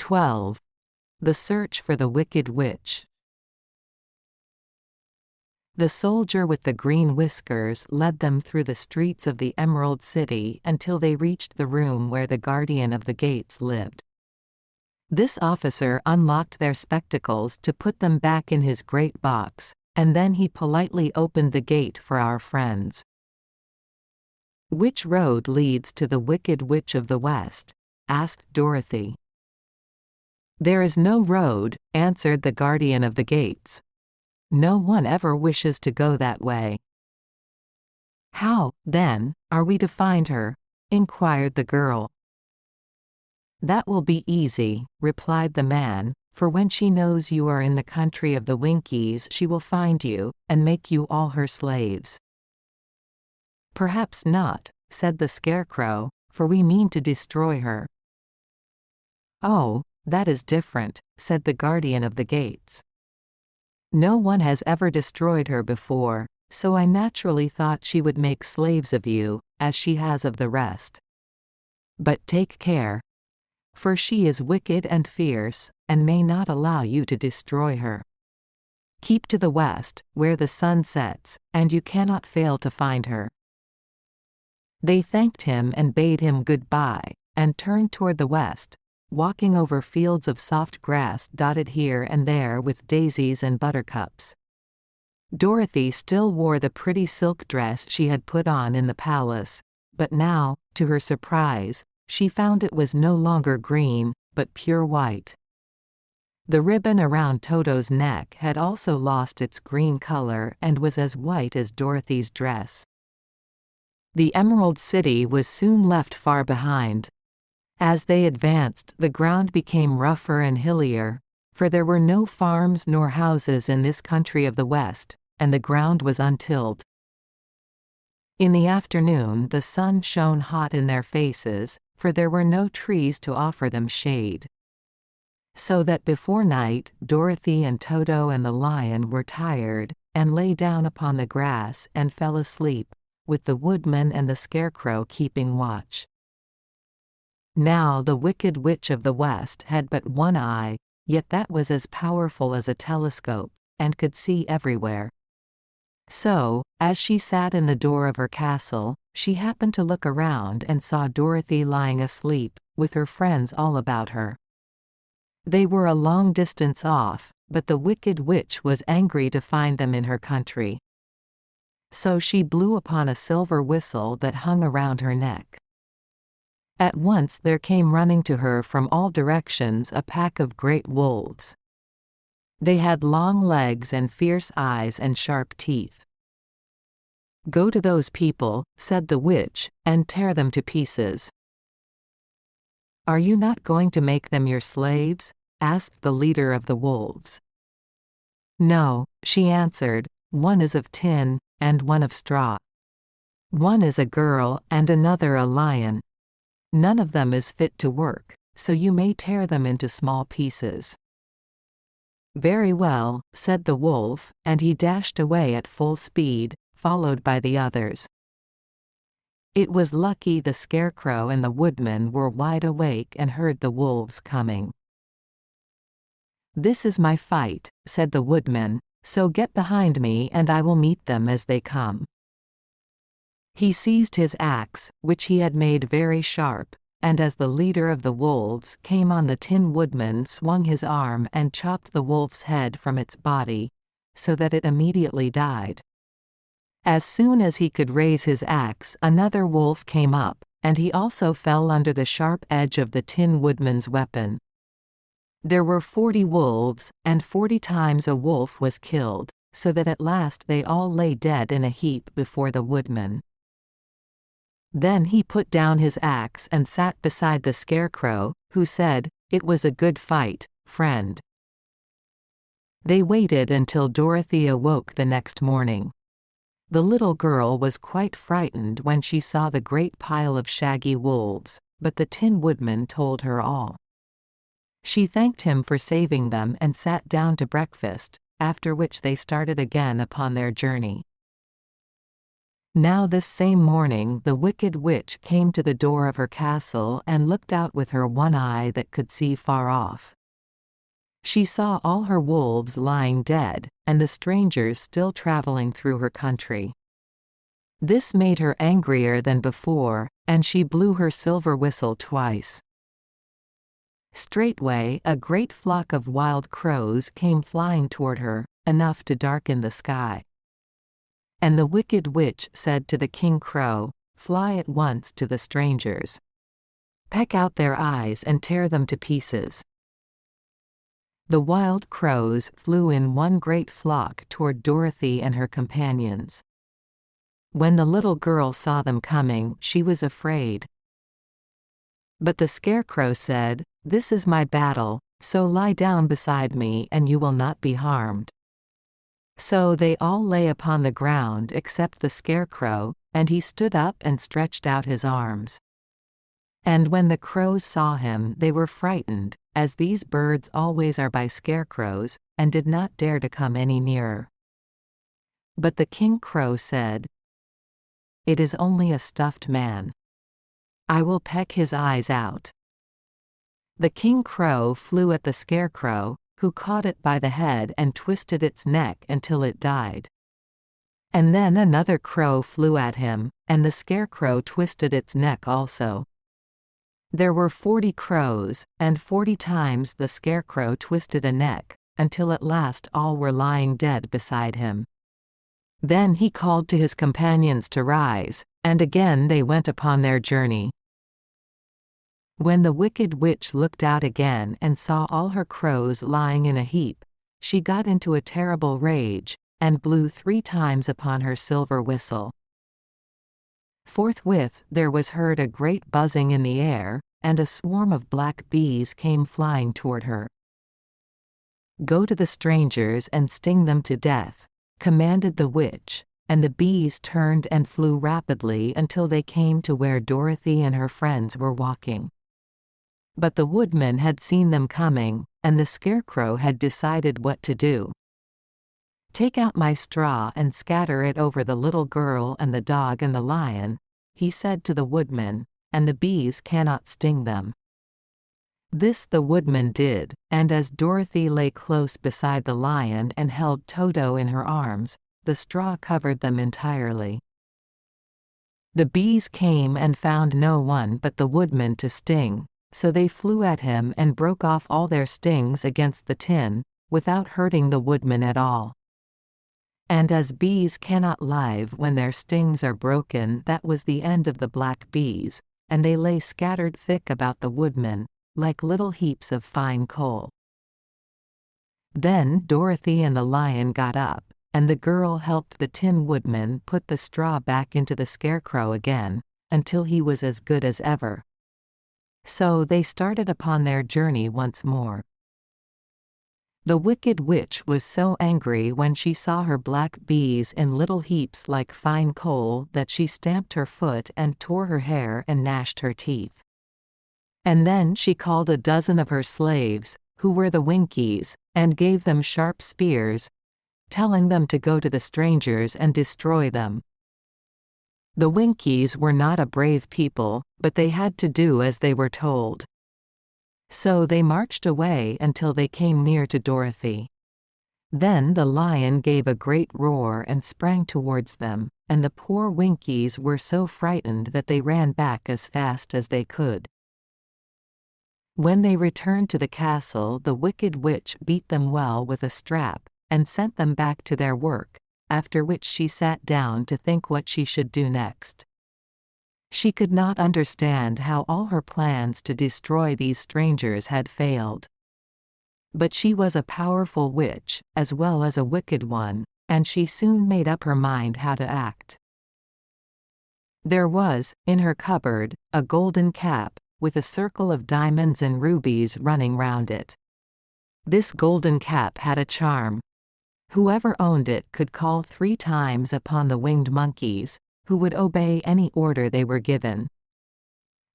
12. The Search for the Wicked Witch. The soldier with the green whiskers led them through the streets of the Emerald City until they reached the room where the guardian of the gates lived. This officer unlocked their spectacles to put them back in his great box, and then he politely opened the gate for our friends. "Which road leads to the Wicked Witch of the West?" asked Dorothy. "There is no road," answered the guardian of the gates. "No one ever wishes to go that way." "How, then, are we to find her?" inquired the girl. "That will be easy," replied the man, "for when she knows you are in the country of the Winkies she will find you, and make you all her slaves." "Perhaps not," said the Scarecrow, "for we mean to destroy her." "Oh, that is different," said the guardian of the gates. "No one has ever destroyed her before, so I naturally thought she would make slaves of you, as she has of the rest. But take care, for she is wicked and fierce, and may not allow you to destroy her. Keep to the west, where the sun sets, and you cannot fail to find her." They thanked him and bade him goodbye, and turned toward the west, walking over fields of soft grass dotted here and there with daisies and buttercups. Dorothy still wore the pretty silk dress she had put on in the palace, but now, to her surprise, she found it was no longer green, but pure white. The ribbon around Toto's neck had also lost its green color and was as white as Dorothy's dress. The Emerald City was soon left far behind. As they advanced, the ground became rougher and hillier, for there were no farms nor houses in this country of the West, and the ground was untilled. In the afternoon the sun shone hot in their faces, for there were no trees to offer them shade. So that before night, Dorothy and Toto and the lion were tired, and lay down upon the grass and fell asleep, with the Woodman and the Scarecrow keeping watch. Now the Wicked Witch of the West had but one eye, yet that was as powerful as a telescope, and could see everywhere. So, as she sat in the door of her castle, she happened to look around and saw Dorothy lying asleep, with her friends all about her. They were a long distance off, but the Wicked Witch was angry to find them in her country. So she blew upon a silver whistle that hung around her neck. At once there came running to her from all directions a pack of great wolves. They had long legs and fierce eyes and sharp teeth. "Go to those people," said the witch, "and tear them to pieces." "Are you not going to make them your slaves?" asked the leader of the wolves. "No," she answered, "one is of tin, and one of straw. One is a girl and another a lion. None of them is fit to work, so you may tear them into small pieces." "Very well," said the wolf, and he dashed away at full speed, followed by the others. It was lucky the Scarecrow and the Woodman were wide awake and heard the wolves coming. "This is my fight," said the Woodman, "so get behind me and I will meet them as they come." He seized his axe, which he had made very sharp, and as the leader of the wolves came on, the Tin Woodman swung his arm and chopped the wolf's head from its body, so that it immediately died. As soon as he could raise his axe, another wolf came up, and he also fell under the sharp edge of the Tin Woodman's weapon. There were 40 wolves, and 40 times a wolf was killed, so that at last they all lay dead in a heap before the Woodman. Then he put down his axe and sat beside the Scarecrow, who said, "It was a good fight, friend." They waited until Dorothy awoke the next morning. The little girl was quite frightened when she saw the great pile of shaggy wolves, but the Tin Woodman told her all. She thanked him for saving them and sat down to breakfast, after which they started again upon their journey. Now this same morning the wicked witch came to the door of her castle and looked out with her one eye that could see far off. She saw all her wolves lying dead, and the strangers still traveling through her country. This made her angrier than before, and she blew her silver whistle twice. Straightway a great flock of wild crows came flying toward her, enough to darken the sky. And the wicked witch said to the King Crow, "Fly at once to the strangers. Peck out their eyes and tear them to pieces." The wild crows flew in one great flock toward Dorothy and her companions. When the little girl saw them coming, she was afraid. But the Scarecrow said, "This is my battle, so lie down beside me and you will not be harmed." So they all lay upon the ground except the Scarecrow, and he stood up and stretched out his arms. And when the crows saw him they were frightened, as these birds always are by scarecrows, and did not dare to come any nearer. But the King Crow said, "It is only a stuffed man. I will peck his eyes out." The King Crow flew at the Scarecrow, who caught it by the head and twisted its neck until it died. And then another crow flew at him, and the Scarecrow twisted its neck also. There were 40 crows, and 40 times the Scarecrow twisted a neck, until at last all were lying dead beside him. Then he called to his companions to rise, and again they went upon their journey. When the wicked witch looked out again and saw all her crows lying in a heap, she got into a terrible rage, and blew 3 times upon her silver whistle. Forthwith there was heard a great buzzing in the air, and a swarm of black bees came flying toward her. "Go to the strangers and sting them to death," commanded the witch, and the bees turned and flew rapidly until they came to where Dorothy and her friends were walking. But the woodman had seen them coming, and the Scarecrow had decided what to do. "Take out my straw and scatter it over the little girl and the dog and the lion," he said to the woodman, "and the bees cannot sting them." This the woodman did, and as Dorothy lay close beside the lion and held Toto in her arms, the straw covered them entirely. The bees came and found no one but the woodman to sting, so they flew at him and broke off all their stings against the tin, without hurting the woodman at all. And as bees cannot live when their stings are broken, that was the end of the black bees, and they lay scattered thick about the woodman, like little heaps of fine coal. Then Dorothy and the lion got up, and the girl helped the Tin Woodman put the straw back into the Scarecrow again, until he was as good as ever. So they started upon their journey once more. The wicked witch was so angry when she saw her black bees in little heaps like fine coal that she stamped her foot and tore her hair and gnashed her teeth. And then she called a dozen of her slaves, who were the Winkies, and gave them sharp spears, telling them to go to the strangers and destroy them. The Winkies were not a brave people, but they had to do as they were told. So they marched away until they came near to Dorothy. Then the lion gave a great roar and sprang towards them, and the poor Winkies were so frightened that they ran back as fast as they could. When they returned to the castle, the wicked witch beat them well with a strap, and sent them back to their work, after which she sat down to think what she should do next. She could not understand how all her plans to destroy these strangers had failed. But she was a powerful witch, as well as a wicked one, and she soon made up her mind how to act. There was, in her cupboard, a golden cap, with a circle of diamonds and rubies running round it. This golden cap had a charm. Whoever owned it could call 3 times upon the winged monkeys, who would obey any order they were given.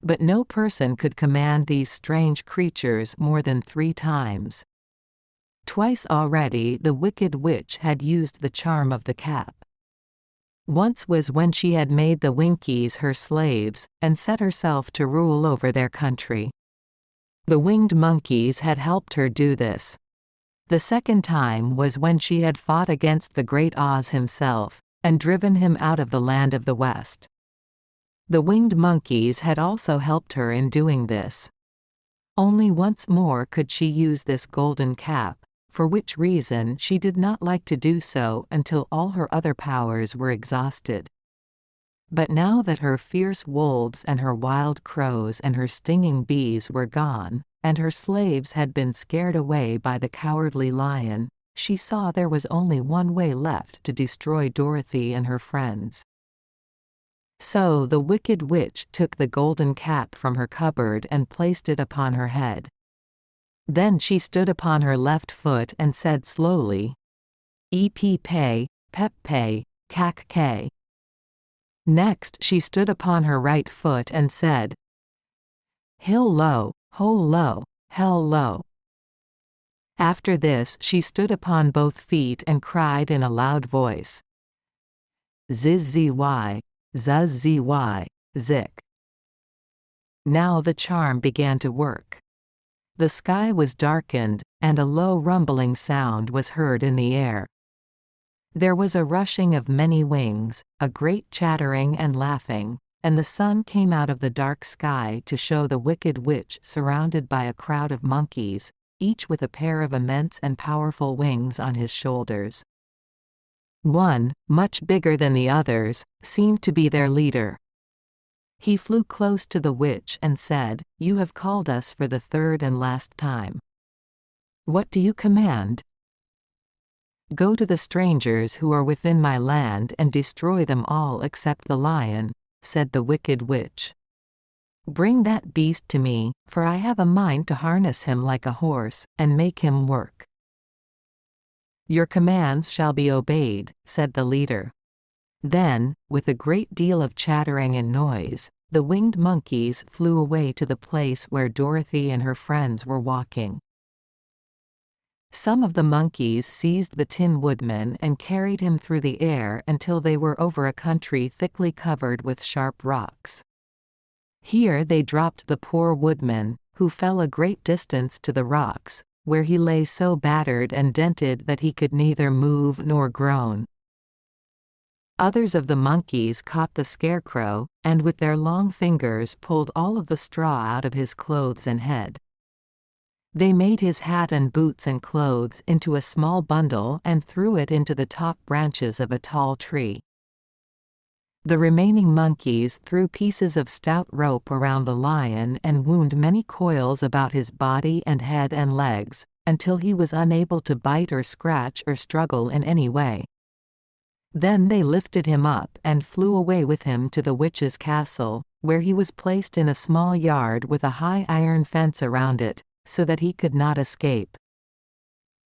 But no person could command these strange creatures more than 3 times. Twice already the wicked witch had used the charm of the cap. Once was when she had made the Winkies her slaves, and set herself to rule over their country. The winged monkeys had helped her do this. The second time was when she had fought against the great Oz himself, and driven him out of the land of the West. The winged monkeys had also helped her in doing this. Only once more could she use this golden cap, for which reason she did not like to do so until all her other powers were exhausted. But now that her fierce wolves and her wild crows and her stinging bees were gone, and her slaves had been scared away by the cowardly lion, she saw there was only one way left to destroy Dorothy and her friends. So the wicked witch took the golden cap from her cupboard and placed it upon her head. Then she stood upon her left foot and said slowly, "Ep pay, pep pay, cac k." Next she stood upon her right foot and said, "Hill lo, ho lo, hell lo." After this she stood upon both feet and cried in a loud voice, "Ziz zy, zuz zy, zik." Now the charm began to work. The sky was darkened, and a low rumbling sound was heard in the air. There was a rushing of many wings, a great chattering and laughing, and the sun came out of the dark sky to show the wicked witch surrounded by a crowd of monkeys, each with a pair of immense and powerful wings on his shoulders. One, much bigger than the others, seemed to be their leader. He flew close to the witch and said, "You have called us for the third and last time. What do you command?" "Go to the strangers who are within my land and destroy them all except the lion," said the wicked witch. "Bring that beast to me, for I have a mind to harness him like a horse, and make him work." "Your commands shall be obeyed," said the leader. Then, with a great deal of chattering and noise, the winged monkeys flew away to the place where Dorothy and her friends were walking. Some of the monkeys seized the Tin Woodman and carried him through the air until they were over a country thickly covered with sharp rocks. Here they dropped the poor woodman, who fell a great distance to the rocks, where he lay so battered and dented that he could neither move nor groan. Others of the monkeys caught the Scarecrow, and with their long fingers pulled all of the straw out of his clothes and head. They made his hat and boots and clothes into a small bundle and threw it into the top branches of a tall tree. The remaining monkeys threw pieces of stout rope around the lion and wound many coils about his body and head and legs, until he was unable to bite or scratch or struggle in any way. Then they lifted him up and flew away with him to the witch's castle, where he was placed in a small yard with a high iron fence around it, so that he could not escape.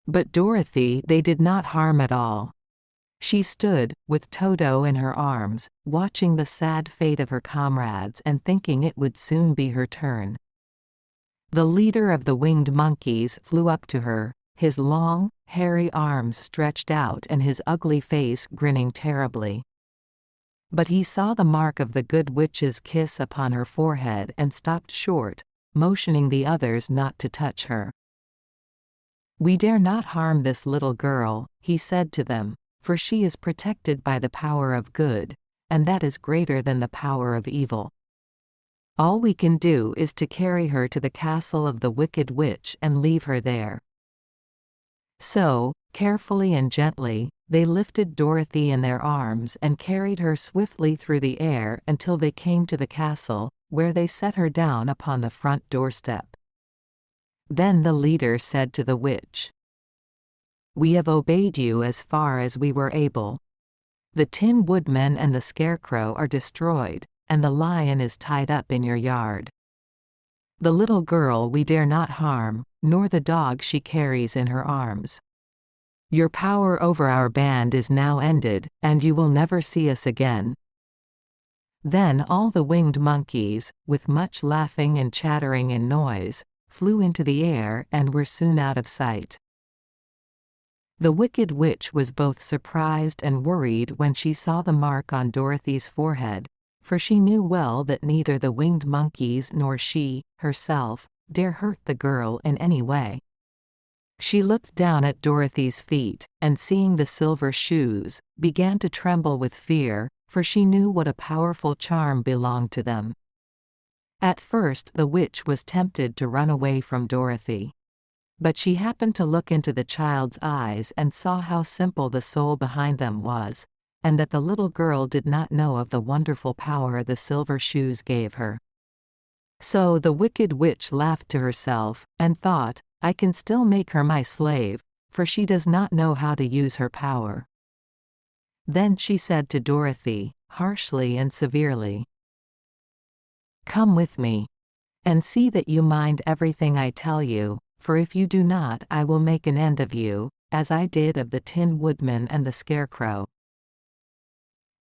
But Dorothy they did not harm at all. She stood, with Toto in her arms, watching the sad fate of her comrades and thinking it would soon be her turn. The leader of the winged monkeys flew up to her, his long, hairy arms stretched out and his ugly face grinning terribly. But he saw the mark of the good witch's kiss upon her forehead and stopped short, motioning the others not to touch her. "We dare not harm this little girl," he said to them, "for she is protected by the power of good, and that is greater than the power of evil. All we can do is to carry her to the castle of the wicked witch and leave her there." So, carefully and gently, they lifted Dorothy in their arms and carried her swiftly through the air until they came to the castle, where they set her down upon the front doorstep. Then the leader said to the witch, "We have obeyed you as far as we were able. The Tin Woodman and the Scarecrow are destroyed, and the lion is tied up in your yard. The little girl we dare not harm, nor the dog she carries in her arms. Your power over our band is now ended, and you will never see us again." Then all the winged monkeys, with much laughing and chattering and noise, flew into the air and were soon out of sight. The Wicked Witch was both surprised and worried when she saw the mark on Dorothy's forehead, for she knew well that neither the winged monkeys nor she, herself, dare hurt the girl in any way. She looked down at Dorothy's feet, and seeing the silver shoes, began to tremble with fear, for she knew what a powerful charm belonged to them. At first the witch was tempted to run away from Dorothy. But she happened to look into the child's eyes and saw how simple the soul behind them was, and that the little girl did not know of the wonderful power the silver shoes gave her. So the Wicked Witch laughed to herself, and thought, I can still make her my slave, for she does not know how to use her power. Then she said to Dorothy, harshly and severely, Come with me, and see that you mind everything I tell you, for if you do not I will make an end of you, as I did of the Tin Woodman and the Scarecrow.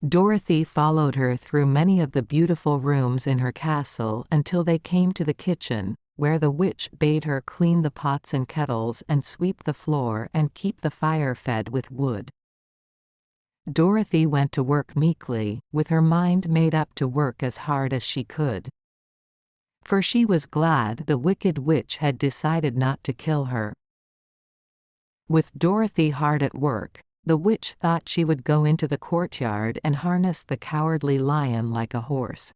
Dorothy followed her through many of the beautiful rooms in her castle until they came to the kitchen, where the witch bade her clean the pots and kettles and sweep the floor and keep the fire fed with wood. Dorothy went to work meekly, with her mind made up to work as hard as she could. For she was glad the Wicked Witch had decided not to kill her. With Dorothy hard at work, the witch thought she would go into the courtyard and harness the cowardly lion like a horse.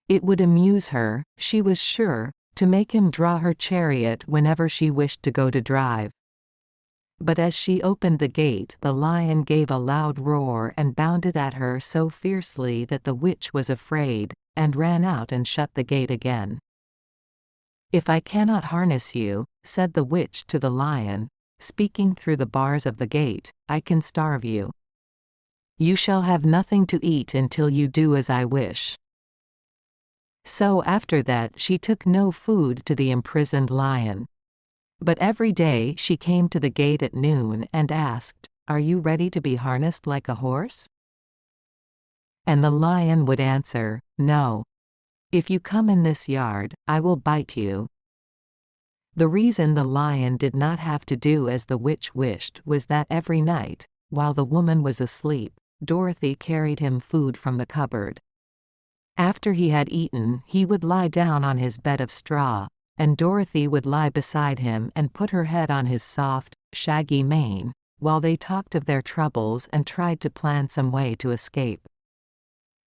It would amuse her, she was sure, to make him draw her chariot whenever she wished to go to drive. But as she opened the gate, the lion gave a loud roar and bounded at her so fiercely that the witch was afraid, and ran out and shut the gate again. If I cannot harness you, said the witch to the lion, speaking through the bars of the gate, I can starve you. You shall have nothing to eat until you do as I wish. So after that she took no food to the imprisoned lion. But every day she came to the gate at noon and asked, Are you ready to be harnessed like a horse? And the lion would answer, No. If you come in this yard, I will bite you. The reason the lion did not have to do as the witch wished was that every night, while the woman was asleep, Dorothy carried him food from the cupboard. After he had eaten, he would lie down on his bed of straw, and Dorothy would lie beside him and put her head on his soft, shaggy mane, while they talked of their troubles and tried to plan some way to escape.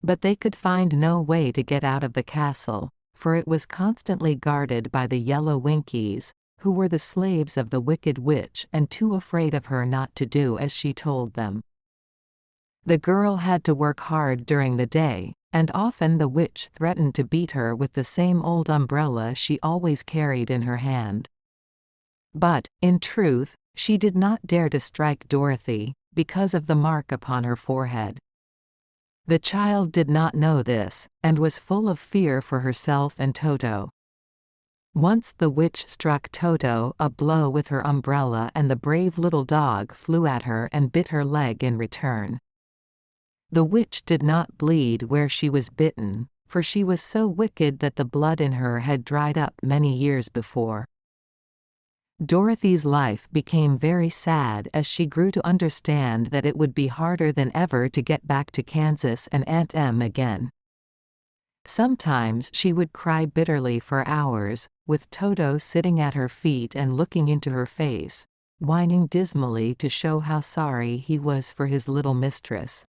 But they could find no way to get out of the castle, for it was constantly guarded by the yellow Winkies, who were the slaves of the Wicked Witch and too afraid of her not to do as she told them. The girl had to work hard during the day, and often the witch threatened to beat her with the same old umbrella she always carried in her hand. But, in truth, she did not dare to strike Dorothy, because of the mark upon her forehead. The child did not know this, and was full of fear for herself and Toto. Once the witch struck Toto a blow with her umbrella and the brave little dog flew at her and bit her leg in return. The witch did not bleed where she was bitten, for she was so wicked that the blood in her had dried up many years before. Dorothy's life became very sad as she grew to understand that it would be harder than ever to get back to Kansas and Aunt Em again. Sometimes she would cry bitterly for hours, with Toto sitting at her feet and looking into her face, whining dismally to show how sorry he was for his little mistress.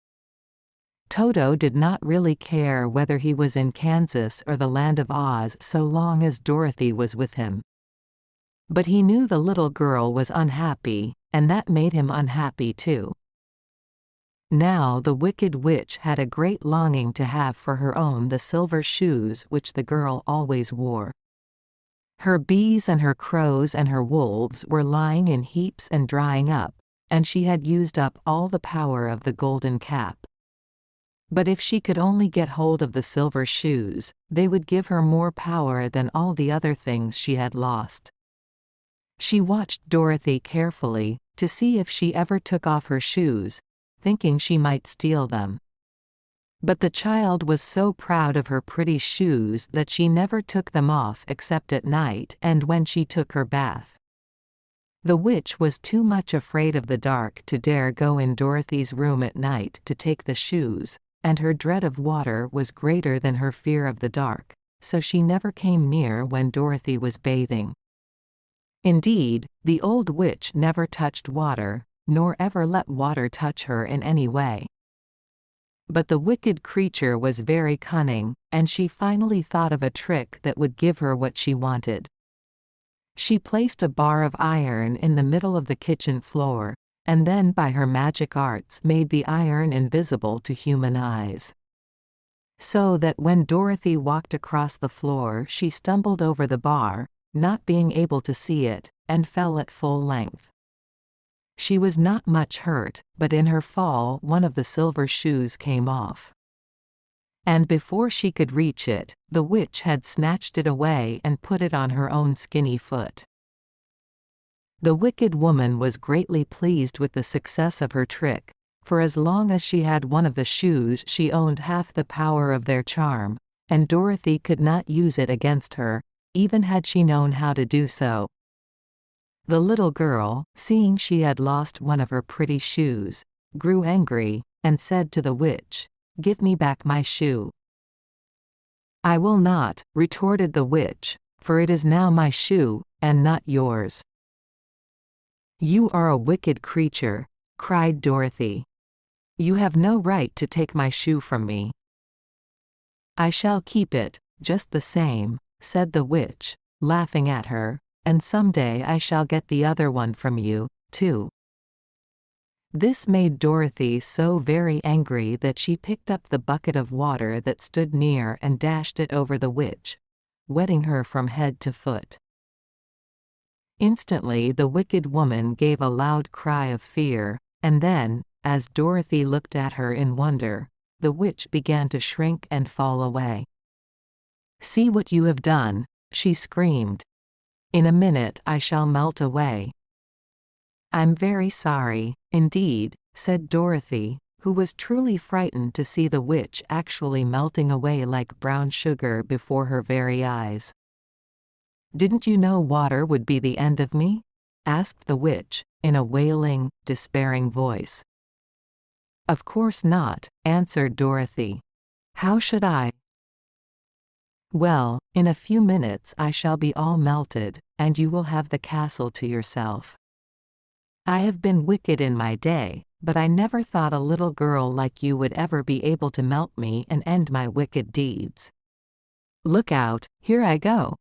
Toto did not really care whether he was in Kansas or the Land of Oz so long as Dorothy was with him. But he knew the little girl was unhappy, and that made him unhappy too. Now the Wicked Witch had a great longing to have for her own the silver shoes which the girl always wore. Her bees and her crows and her wolves were lying in heaps and drying up, and she had used up all the power of the golden cap. But if she could only get hold of the silver shoes, they would give her more power than all the other things she had lost. She watched Dorothy carefully, to see if she ever took off her shoes, thinking she might steal them. But the child was so proud of her pretty shoes that she never took them off except at night and when she took her bath. The witch was too much afraid of the dark to dare go in Dorothy's room at night to take the shoes, and her dread of water was greater than her fear of the dark, so she never came near when Dorothy was bathing. Indeed, the old witch never touched water, nor ever let water touch her in any way. But the wicked creature was very cunning, and she finally thought of a trick that would give her what she wanted. She placed a bar of iron in the middle of the kitchen floor, and then by her magic arts made the iron invisible to human eyes. So that when Dorothy walked across the floor she stumbled over the bar, not being able to see it, and fell at full length. She was not much hurt, but in her fall one of the silver shoes came off. And before she could reach it, the witch had snatched it away and put it on her own skinny foot. The wicked woman was greatly pleased with the success of her trick, for as long as she had one of the shoes she owned half the power of their charm, and Dorothy could not use it against her, even had she known how to do so. The little girl, seeing she had lost one of her pretty shoes, grew angry, and said to the witch, "Give me back my shoe." "I will not," retorted the witch, "for it is now my shoe, and not yours." "You are a wicked creature," cried Dorothy. "You have no right to take my shoe from me." "I shall keep it, just the same," said the witch, laughing at her, "and someday I shall get the other one from you, too." This made Dorothy so very angry that she picked up the bucket of water that stood near and dashed it over the witch, wetting her from head to foot. Instantly the wicked woman gave a loud cry of fear, and then, as Dorothy looked at her in wonder, the witch began to shrink and fall away. "See what you have done," she screamed. "In a minute I shall melt away." "I'm very sorry, indeed," said Dorothy, who was truly frightened to see the witch actually melting away like brown sugar before her very eyes. "Didn't you know water would be the end of me?" asked the witch, in a wailing, despairing voice. "Of course not," answered Dorothy. "How should I?" "Well, in a few minutes I shall be all melted, and you will have the castle to yourself. I have been wicked in my day, but I never thought a little girl like you would ever be able to melt me and end my wicked deeds. Look out, here I go."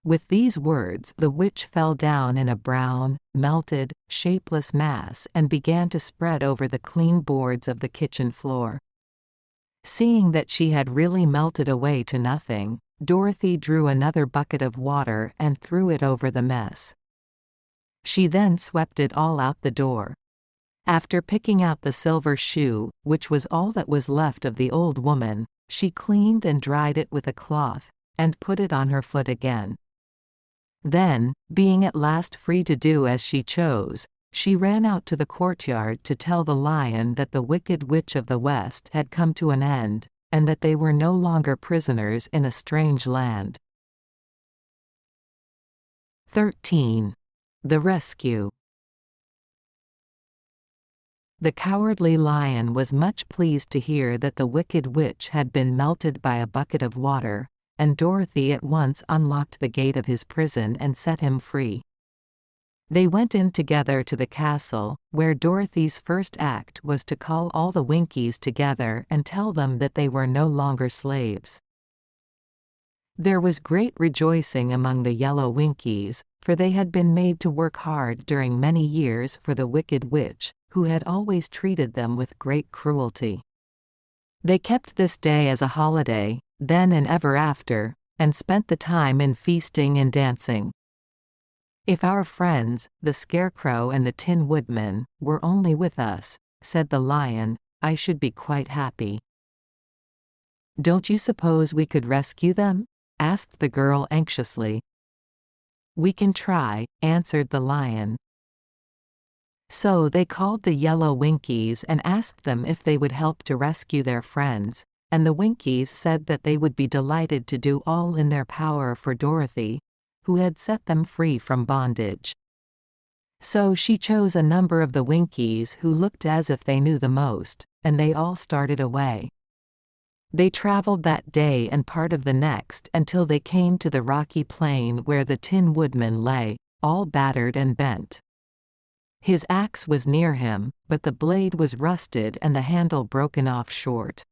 With these words the witch fell down in a brown, melted, shapeless mass and began to spread over the clean boards of the kitchen floor. Seeing that she had really melted away to nothing, Dorothy drew another bucket of water and threw it over the mess. She then swept it all out the door. After picking out the silver shoe, which was all that was left of the old woman, she cleaned and dried it with a cloth, and put it on her foot again. Then, being at last free to do as she chose, she ran out to the courtyard to tell the lion that the Wicked Witch of the West had come to an end, and that they were no longer prisoners in a strange land. 13. The Rescue. The Cowardly Lion was much pleased to hear that the Wicked Witch had been melted by a bucket of water, and Dorothy at once unlocked the gate of his prison and set him free. They went in together to the castle, where Dorothy's first act was to call all the Winkies together and tell them that they were no longer slaves. There was great rejoicing among the yellow Winkies, for they had been made to work hard during many years for the Wicked Witch, who had always treated them with great cruelty. They kept this day as a holiday, then and ever after, and spent the time in feasting and dancing. "If our friends, the Scarecrow and the Tin Woodman, were only with us," said the lion, "I should be quite happy." "Don't you suppose we could rescue them?" asked the girl anxiously. "We can try," answered the lion. So they called the yellow Winkies and asked them if they would help to rescue their friends, and the Winkies said that they would be delighted to do all in their power for Dorothy, who had set them free from bondage. So she chose a number of the Winkies who looked as if they knew the most, and they all started away. They traveled that day and part of the next until they came to the rocky plain where the Tin Woodman lay, all battered and bent. His axe was near him, but the blade was rusted and the handle broken off short.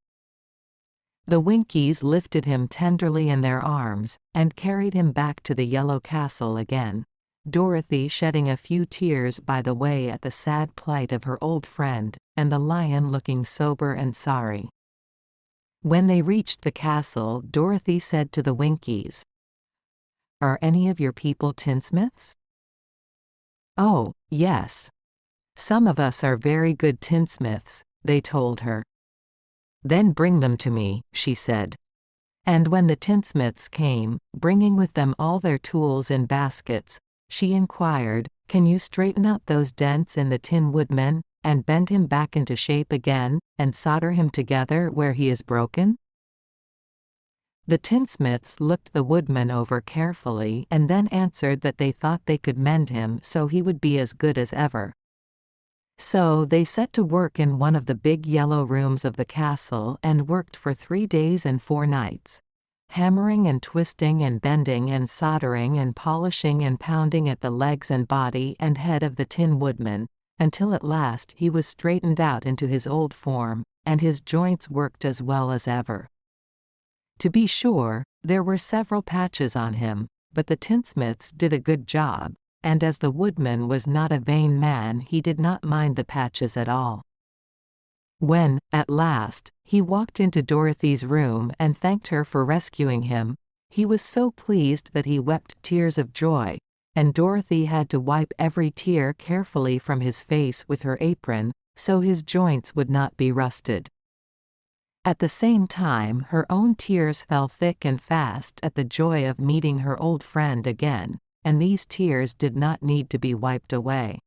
The Winkies lifted him tenderly in their arms, and carried him back to the yellow castle again, Dorothy shedding a few tears by the way at the sad plight of her old friend, and the lion looking sober and sorry. When they reached the castle, Dorothy said to the Winkies, "Are any of your people tinsmiths?" "Oh, yes. Some of us are very good tinsmiths," they told her. "Then bring them to me," she said. And when the tinsmiths came, bringing with them all their tools in baskets, she inquired, "Can you straighten out those dents in the Tin Woodman, and bend him back into shape again, and solder him together where he is broken?" The tinsmiths looked the woodman over carefully and then answered that they thought they could mend him so he would be as good as ever. So they set to work in one of the big yellow rooms of the castle and worked for 3 days and 4 nights, hammering and twisting and bending and soldering and polishing and pounding at the legs and body and head of the Tin Woodman, until at last he was straightened out into his old form, and his joints worked as well as ever. To be sure, there were several patches on him, but the tinsmiths did a good job, and as the woodman was not a vain man, he did not mind the patches at all. When, at last, he walked into Dorothy's room and thanked her for rescuing him, he was so pleased that he wept tears of joy, and Dorothy had to wipe every tear carefully from his face with her apron, so his joints would not be rusted. At the same time, her own tears fell thick and fast at the joy of meeting her old friend again, and these tears did not need to be wiped away.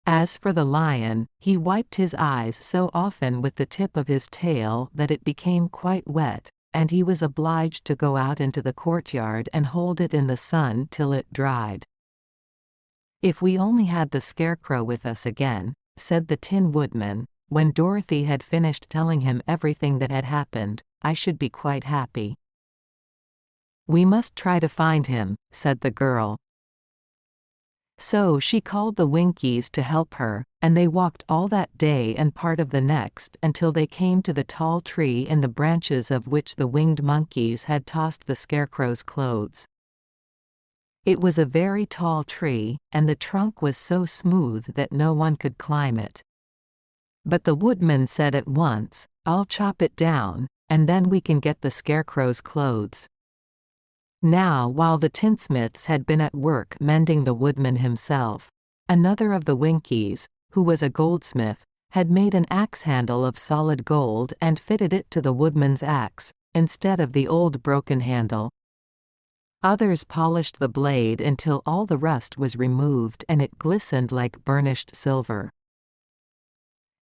As for the lion, he wiped his eyes so often with the tip of his tail that it became quite wet, and he was obliged to go out into the courtyard and hold it in the sun till it dried. "If we only had the Scarecrow with us again," said the Tin Woodman, when Dorothy had finished telling him everything that had happened, "I should be quite happy." "We must try to find him," said the girl. So she called the Winkies to help her, and they walked all that day and part of the next until they came to the tall tree in the branches of which the winged monkeys had tossed the Scarecrow's clothes. It was a very tall tree, and the trunk was so smooth that no one could climb it. But the woodman said at once, "I'll chop it down, and then we can get the Scarecrow's clothes." Now while the tinsmiths had been at work mending the woodman himself, another of the Winkies, who was a goldsmith, had made an axe handle of solid gold and fitted it to the woodman's axe, instead of the old broken handle. Others polished the blade until all the rust was removed and it glistened like burnished silver.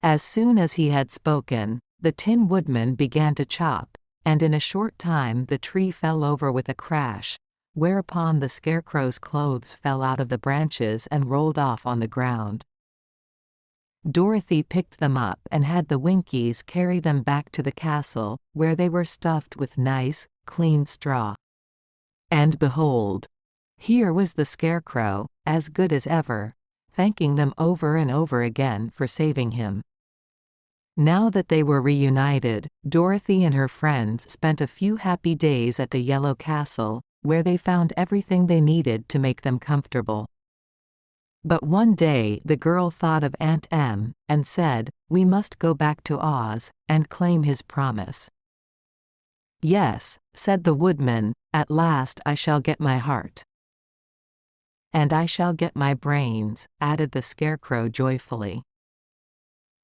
As soon as he had spoken, the Tin Woodman began to chop, and in a short time the tree fell over with a crash, whereupon the Scarecrow's clothes fell out of the branches and rolled off on the ground. Dorothy picked them up and had the Winkies carry them back to the castle, where they were stuffed with nice, clean straw. And behold! Here was the Scarecrow, as good as ever, thanking them over and over again for saving him. Now that they were reunited, Dorothy and her friends spent a few happy days at the Yellow Castle, where they found everything they needed to make them comfortable. But one day the girl thought of Aunt Em, and said, "We must go back to Oz, and claim his promise." "Yes," said the woodman, "at last I shall get my heart." "And I shall get my brains," added the Scarecrow joyfully.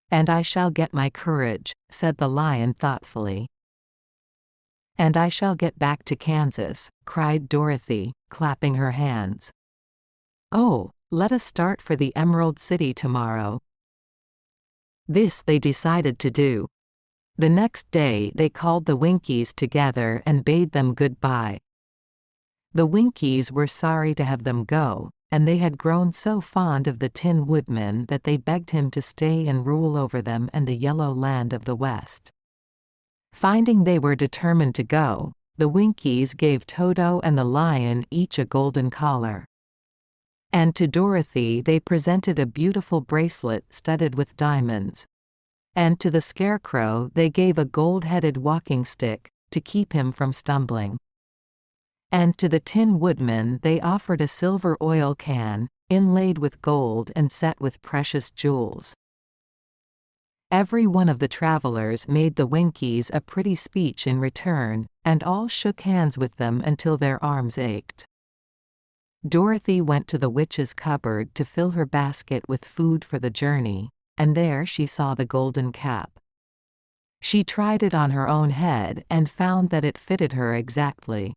"And I shall get my courage," said the lion thoughtfully. "And I shall get back to Kansas," cried Dorothy, clapping her hands. "Oh, let us start for the Emerald City tomorrow." This they decided to do. The next day they called the Winkies together and bade them goodbye. The Winkies were sorry to have them go, and they had grown so fond of the Tin Woodman that they begged him to stay and rule over them and the yellow land of the West. Finding they were determined to go, the Winkies gave Toto and the lion each a golden collar. And to Dorothy they presented a beautiful bracelet studded with diamonds. And to the Scarecrow they gave a gold-headed walking stick, to keep him from stumbling. And to the Tin Woodman they offered a silver oil can, inlaid with gold and set with precious jewels. Every one of the travelers made the Winkies a pretty speech in return, and all shook hands with them until their arms ached. Dorothy went to the witch's cupboard to fill her basket with food for the journey, and there she saw the golden cap. She tried it on her own head and found that it fitted her exactly.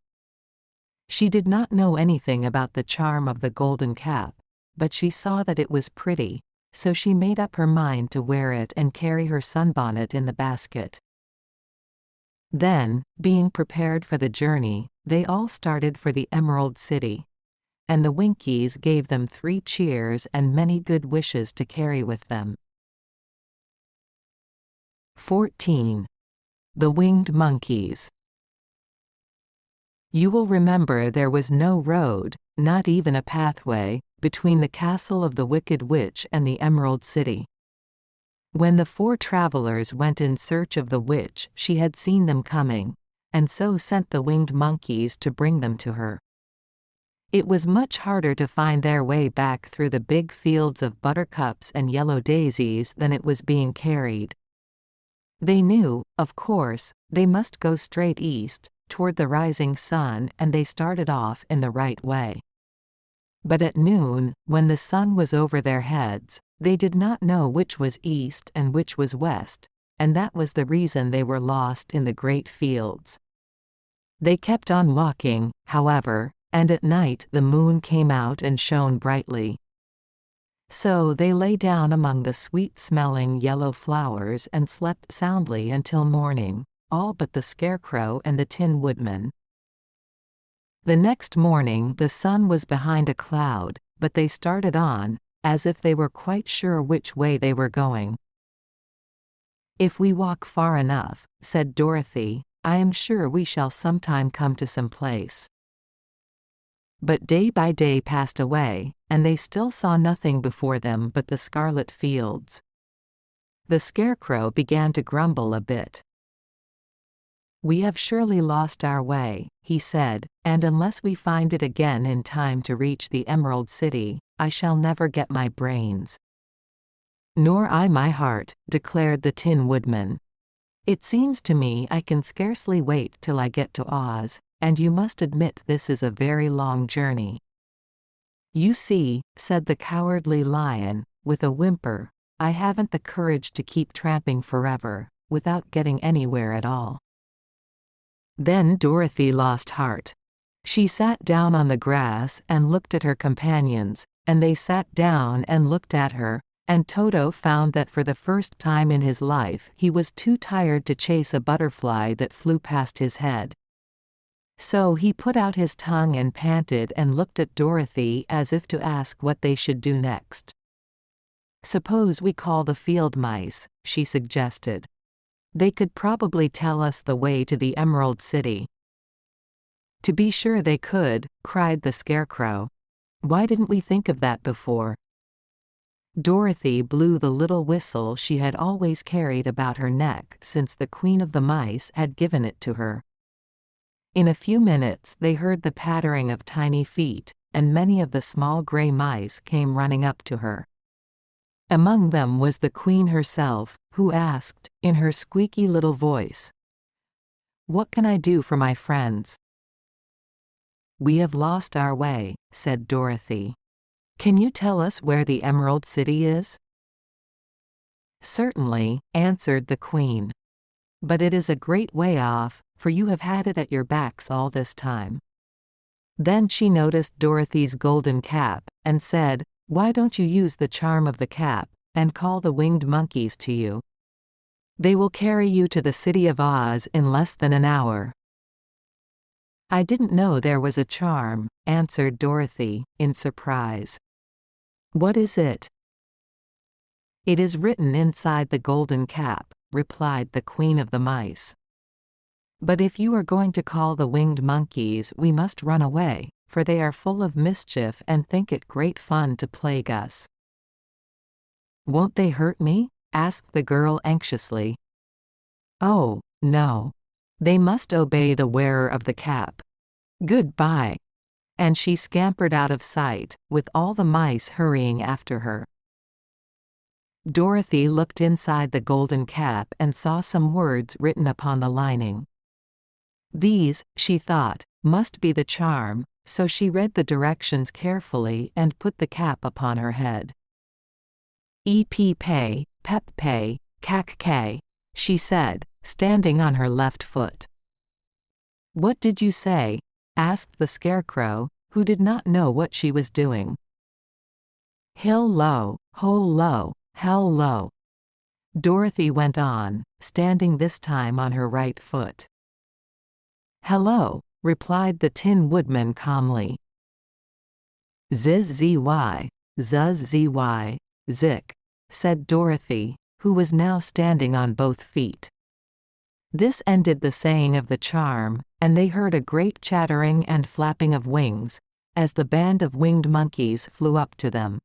She did not know anything about the charm of the golden cap, but she saw that it was pretty, so she made up her mind to wear it and carry her sunbonnet in the basket. Then, being prepared for the journey, they all started for the Emerald City. And the Winkies gave them 3 cheers and many good wishes to carry with them. 14. The Winged Monkeys. You will remember there was no road, not even a pathway, between the castle of the Wicked Witch and the Emerald City. When the 4 travelers went in search of the witch, she had seen them coming, and so sent the winged monkeys to bring them to her. It was much harder to find their way back through the big fields of buttercups and yellow daisies than it was being carried. They knew, of course, they must go straight east, toward the rising sun, and they started off in the right way. But at noon, when the sun was over their heads, they did not know which was east and which was west, and that was the reason they were lost in the great fields. They kept on walking, however, and at night the moon came out and shone brightly. So they lay down among the sweet-smelling yellow flowers and slept soundly until morning, all but the Scarecrow and the Tin Woodman. The next morning the sun was behind a cloud, but they started on, as if they were quite sure which way they were going. "If we walk far enough," said Dorothy, "I am sure we shall sometime come to some place." But day by day passed away, and they still saw nothing before them but the scarlet fields. The Scarecrow began to grumble a bit. "We have surely lost our way," he said, "and unless we find it again in time to reach the Emerald City, I shall never get my brains." "Nor I my heart," declared the Tin Woodman. "It seems to me I can scarcely wait till I get to Oz, and you must admit this is a very long journey." "You see," said the Cowardly Lion, with a whimper, "I haven't the courage to keep tramping forever, without getting anywhere at all." Then Dorothy lost heart. She sat down on the grass and looked at her companions, and they sat down and looked at her, and Toto found that for the first time in his life he was too tired to chase a butterfly that flew past his head. So he put out his tongue and panted and looked at Dorothy as if to ask what they should do next. "Suppose we call the field mice," she suggested. "They could probably tell us the way to the Emerald City." "To be sure they could," cried the Scarecrow. "Why didn't we think of that before?" Dorothy blew the little whistle she had always carried about her neck since the Queen of the Mice had given it to her. In a few minutes they heard the pattering of tiny feet, and many of the small gray mice came running up to her. Among them was the Queen herself, who asked, in her squeaky little voice, "What can I do for my friends?" "We have lost our way," said Dorothy. "Can you tell us where the Emerald City is?" "Certainly," answered the Queen. "But it is a great way off, for you have had it at your backs all this time." Then she noticed Dorothy's golden cap, and said, "Why don't you use the charm of the cap, and call the winged monkeys to you? They will carry you to the City of Oz in less than an hour." I didn't know there was a charm, answered Dorothy, in surprise. What is it? It is written inside the golden cap, replied the Queen of the Mice. But if you are going to call the winged monkeys, we must run away, for they are full of mischief and think it great fun to plague us. Won't they hurt me? Asked the girl anxiously. Oh, no. They must obey the wearer of the cap. Goodbye. And she scampered out of sight, with all the mice hurrying after her. Dorothy looked inside the golden cap and saw some words written upon the lining. These, she thought, must be the charm, so she read the directions carefully and put the cap upon her head. Ep pay, pep pay, cac k, she said, standing on her left foot. What did you say? Asked the Scarecrow, who did not know what she was doing. Hill low, hole low, hell low. Dorothy went on, standing this time on her right foot. Hello, replied the Tin Woodman calmly. Ziz zy, zuz zy, zik, said Dorothy, who was now standing on both feet. This ended the saying of the charm, and they heard a great chattering and flapping of wings, as the band of winged monkeys flew up to them.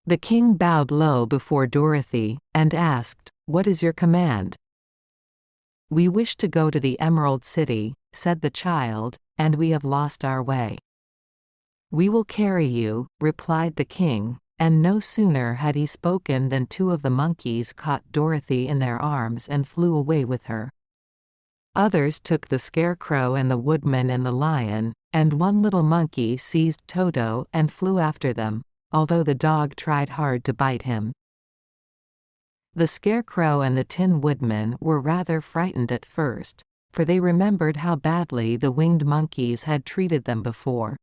The king bowed low before Dorothy, and asked, What is your command? We wish to go to the Emerald City, said the child, and we have lost our way. We will carry you, replied the king, and no sooner had he spoken than two of the monkeys caught Dorothy in their arms and flew away with her. Others took the Scarecrow and the Woodman and the Lion, and one little monkey seized Toto and flew after them, although the dog tried hard to bite him. The Scarecrow and the Tin Woodman were rather frightened at first, for they remembered how badly the winged monkeys had treated them before.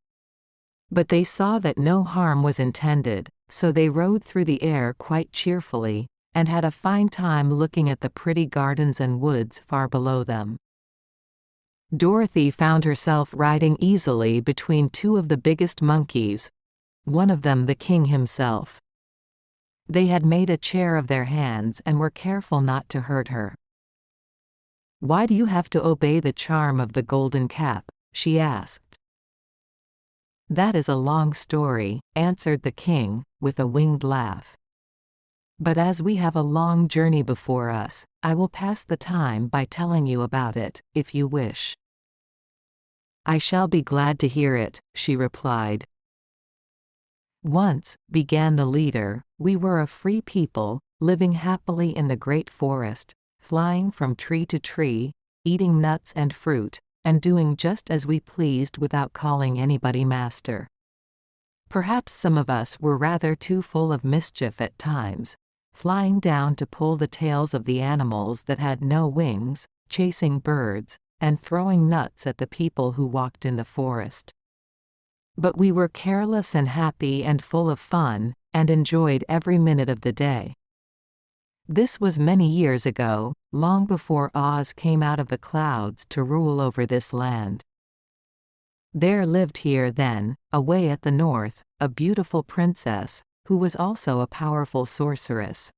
But they saw that no harm was intended, so they rode through the air quite cheerfully, and had a fine time looking at the pretty gardens and woods far below them. Dorothy found herself riding easily between two of the biggest monkeys, one of them the king himself. They had made a chair of their hands and were careful not to hurt her. Why do you have to obey the charm of the golden cap? She asked. That is a long story, answered the king, with a winged laugh. But as we have a long journey before us, I will pass the time by telling you about it, if you wish. I shall be glad to hear it, she replied. Once, began the leader, we were a free people, living happily in the great forest, flying from tree to tree, eating nuts and fruit, and doing just as we pleased without calling anybody master. Perhaps some of us were rather too full of mischief at times, flying down to pull the tails of the animals that had no wings, chasing birds, and throwing nuts at the people who walked in the forest. But we were careless and happy and full of fun, and enjoyed every minute of the day. This was many years ago, long before Oz came out of the clouds to rule over this land. There lived here then, away at the north, a beautiful princess, who was also a powerful sorceress.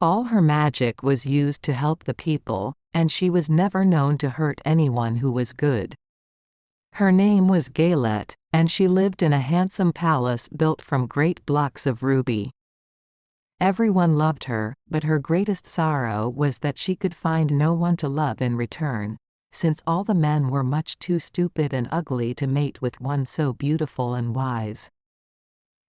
All her magic was used to help the people, and she was never known to hurt anyone who was good. Her name was Galette, and she lived in a handsome palace built from great blocks of ruby. Everyone loved her, but her greatest sorrow was that she could find no one to love in return, since all the men were much too stupid and ugly to mate with one so beautiful and wise.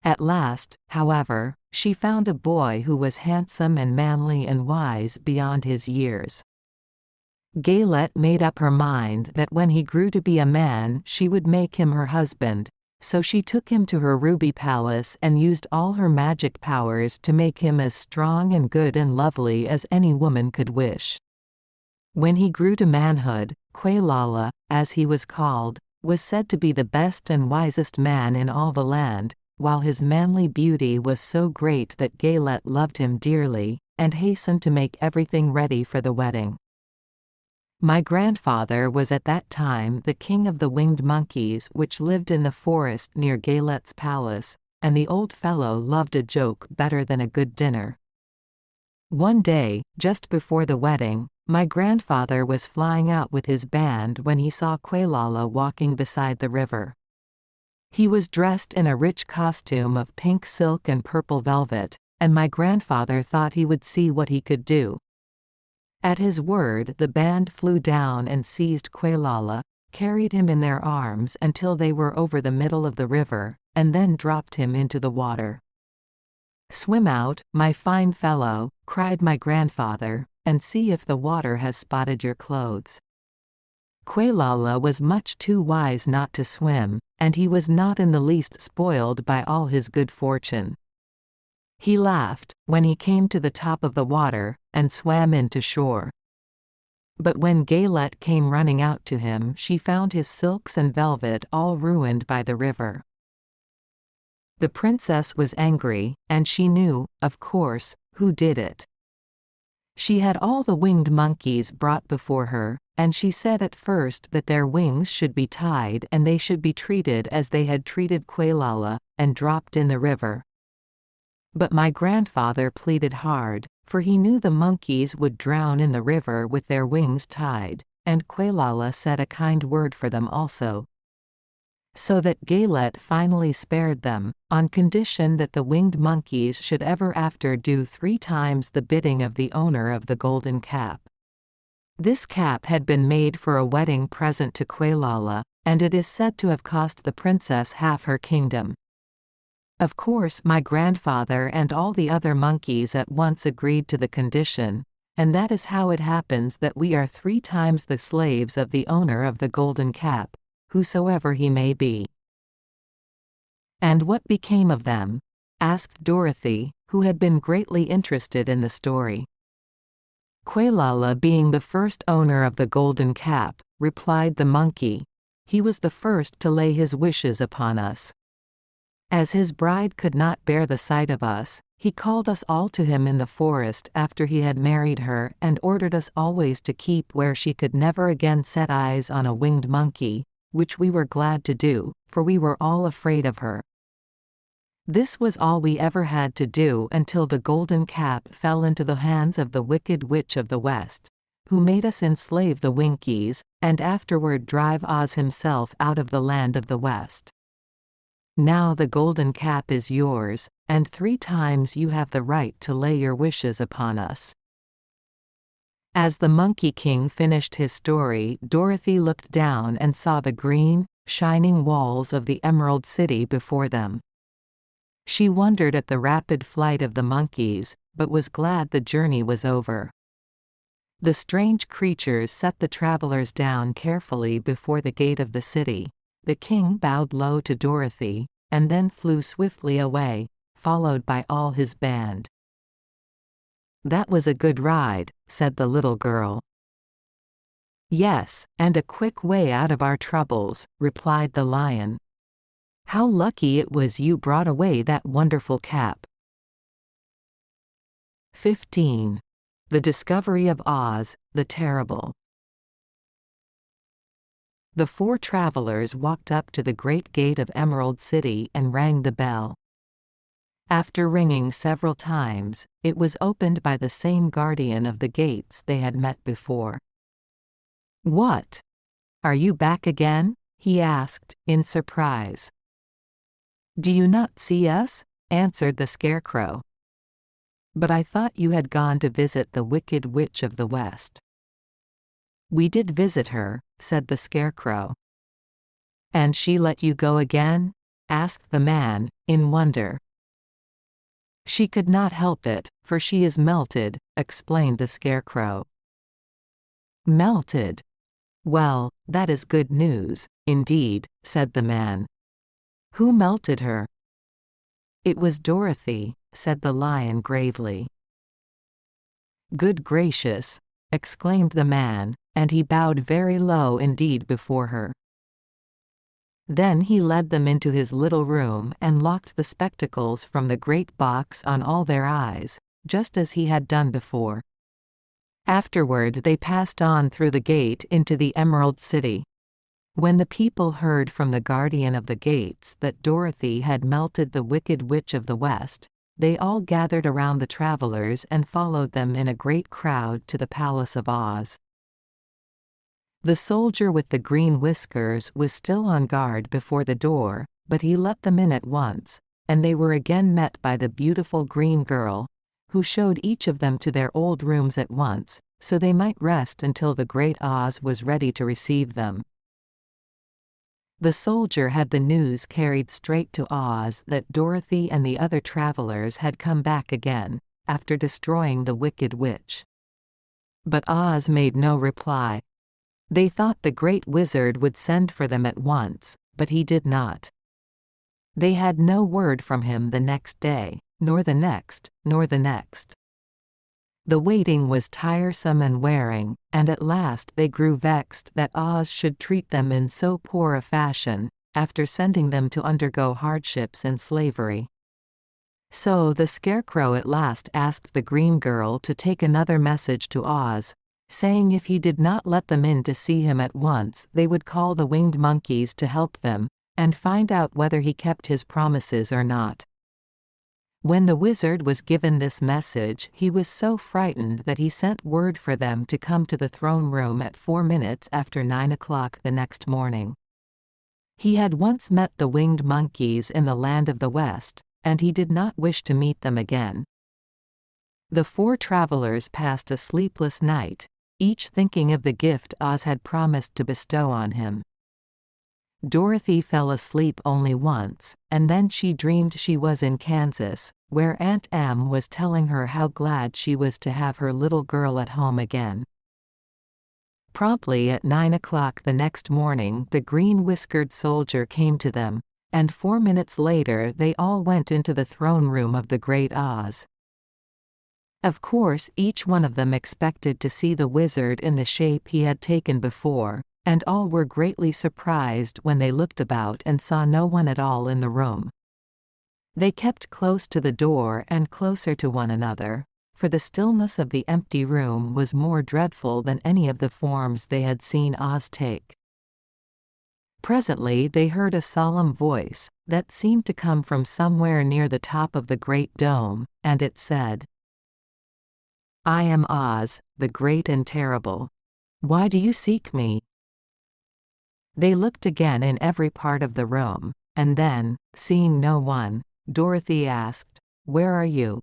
At last, however, she found a boy who was handsome and manly and wise beyond his years. Galette made up her mind that when he grew to be a man she would make him her husband, so she took him to her ruby palace and used all her magic powers to make him as strong and good and lovely as any woman could wish. When he grew to manhood, Quailala, as he was called, was said to be the best and wisest man in all the land, while his manly beauty was so great that Galette loved him dearly, and hastened to make everything ready for the wedding. My grandfather was at that time the king of the winged monkeys which lived in the forest near Galet's palace, and the old fellow loved a joke better than a good dinner. One day, just before the wedding, my grandfather was flying out with his band when he saw Quaylala walking beside the river. He was dressed in a rich costume of pink silk and purple velvet, and my grandfather thought he would see what he could do. At his word, the band flew down and seized Quaylala, carried him in their arms until they were over the middle of the river, and then dropped him into the water. "Swim out, my fine fellow," cried my grandfather, "and see if the water has spotted your clothes." Quaylala was much too wise not to swim, and he was not in the least spoiled by all his good fortune. He laughed, when he came to the top of the water, and swam in to shore. But when Galet came running out to him, she found his silks and velvet all ruined by the river. The princess was angry, and she knew, of course, who did it. She had all the winged monkeys brought before her, and she said at first that their wings should be tied and they should be treated as they had treated Quaylala, and dropped in the river. But my grandfather pleaded hard, for he knew the monkeys would drown in the river with their wings tied, and Quaylala said a kind word for them also. So that Galet finally spared them, on condition that the winged monkeys should ever after do 3 times the bidding of the owner of the golden cap. This cap had been made for a wedding present to Quaylala, and it is said to have cost the princess half her kingdom. Of course my grandfather and all the other monkeys at once agreed to the condition, and that is how it happens that we are 3 times the slaves of the owner of the golden cap, whosoever he may be. "And what became of them?" asked Dorothy, who had been greatly interested in the story. "Quaylala being the first owner of the golden cap," replied the monkey, "he was the first to lay his wishes upon us. As his bride could not bear the sight of us, he called us all to him in the forest after he had married her and ordered us always to keep where she could never again set eyes on a winged monkey, which we were glad to do, for we were all afraid of her. This was all we ever had to do until the golden cap fell into the hands of the wicked witch of the West, who made us enslave the Winkies, and afterward drive Oz himself out of the land of the West. Now the golden cap is yours, and 3 times you have the right to lay your wishes upon us." As the Monkey King finished his story, Dorothy looked down and saw the green, shining walls of the Emerald City before them. She wondered at the rapid flight of the monkeys, but was glad the journey was over. The strange creatures set the travelers down carefully before the gate of the city. The king bowed low to Dorothy, and then flew swiftly away, followed by all his band. "That was a good ride," said the little girl. "Yes, and a quick way out of our troubles," replied the lion. "How lucky it was you brought away that wonderful cap." 15. The Discovery of Oz, the Terrible. The 4 travelers walked up to the great gate of Emerald City and rang the bell. After ringing several times, it was opened by the same guardian of the gates they had met before. "What? Are you back again?" he asked, in surprise. "Do you not see us?" answered the Scarecrow. "But I thought you had gone to visit the Wicked Witch of the West." "We did visit her," said the Scarecrow. "And she let you go again?" asked the man, in wonder. "She could not help it, for she is melted," explained the Scarecrow. "Melted? Well, that is good news, indeed," said the man. "Who melted her?" "It was Dorothy," said the lion gravely. "Good gracious!" exclaimed the man, and he bowed very low indeed before her. Then he led them into his little room and locked the spectacles from the great box on all their eyes, just as he had done before. Afterward they passed on through the gate into the Emerald City. When the people heard from the guardian of the gates that Dorothy had melted the Wicked Witch of the West, they all gathered around the travelers and followed them in a great crowd to the Palace of Oz. The soldier with the green whiskers was still on guard before the door, but he let them in at once, and they were again met by the beautiful green girl, who showed each of them to their old rooms at once, so they might rest until the great Oz was ready to receive them. The soldier had the news carried straight to Oz that Dorothy and the other travelers had come back again, after destroying the Wicked Witch. But Oz made no reply. They thought the great wizard would send for them at once, but he did not. They had no word from him the next day, nor the next, nor the next. The waiting was tiresome and wearing, and at last they grew vexed that Oz should treat them in so poor a fashion, after sending them to undergo hardships and slavery. So the Scarecrow at last asked the green girl to take another message to Oz, saying if he did not let them in to see him at once they would call the winged monkeys to help them, and find out whether he kept his promises or not. When the wizard was given this message he was so frightened that he sent word for them to come to the throne room at 4 minutes after 9 o'clock the next morning. He had once met the winged monkeys in the land of the West, and he did not wish to meet them again. The 4 travelers passed a sleepless night, each thinking of the gift Oz had promised to bestow on him. Dorothy fell asleep only once, and then she dreamed she was in Kansas, where Aunt Em was telling her how glad she was to have her little girl at home again. Promptly at 9 o'clock the next morning the green-whiskered soldier came to them, and 4 minutes later they all went into the throne room of the great Oz. Of course each one of them expected to see the wizard in the shape he had taken before, and all were greatly surprised when they looked about and saw no one at all in the room. They kept close to the door and closer to one another, for the stillness of the empty room was more dreadful than any of the forms they had seen Oz take. Presently they heard a solemn voice, that seemed to come from somewhere near the top of the great dome, and it said, "I am Oz, the great and terrible. Why do you seek me?" They looked again in every part of the room, and then, seeing no one, Dorothy asked, "Where are you?"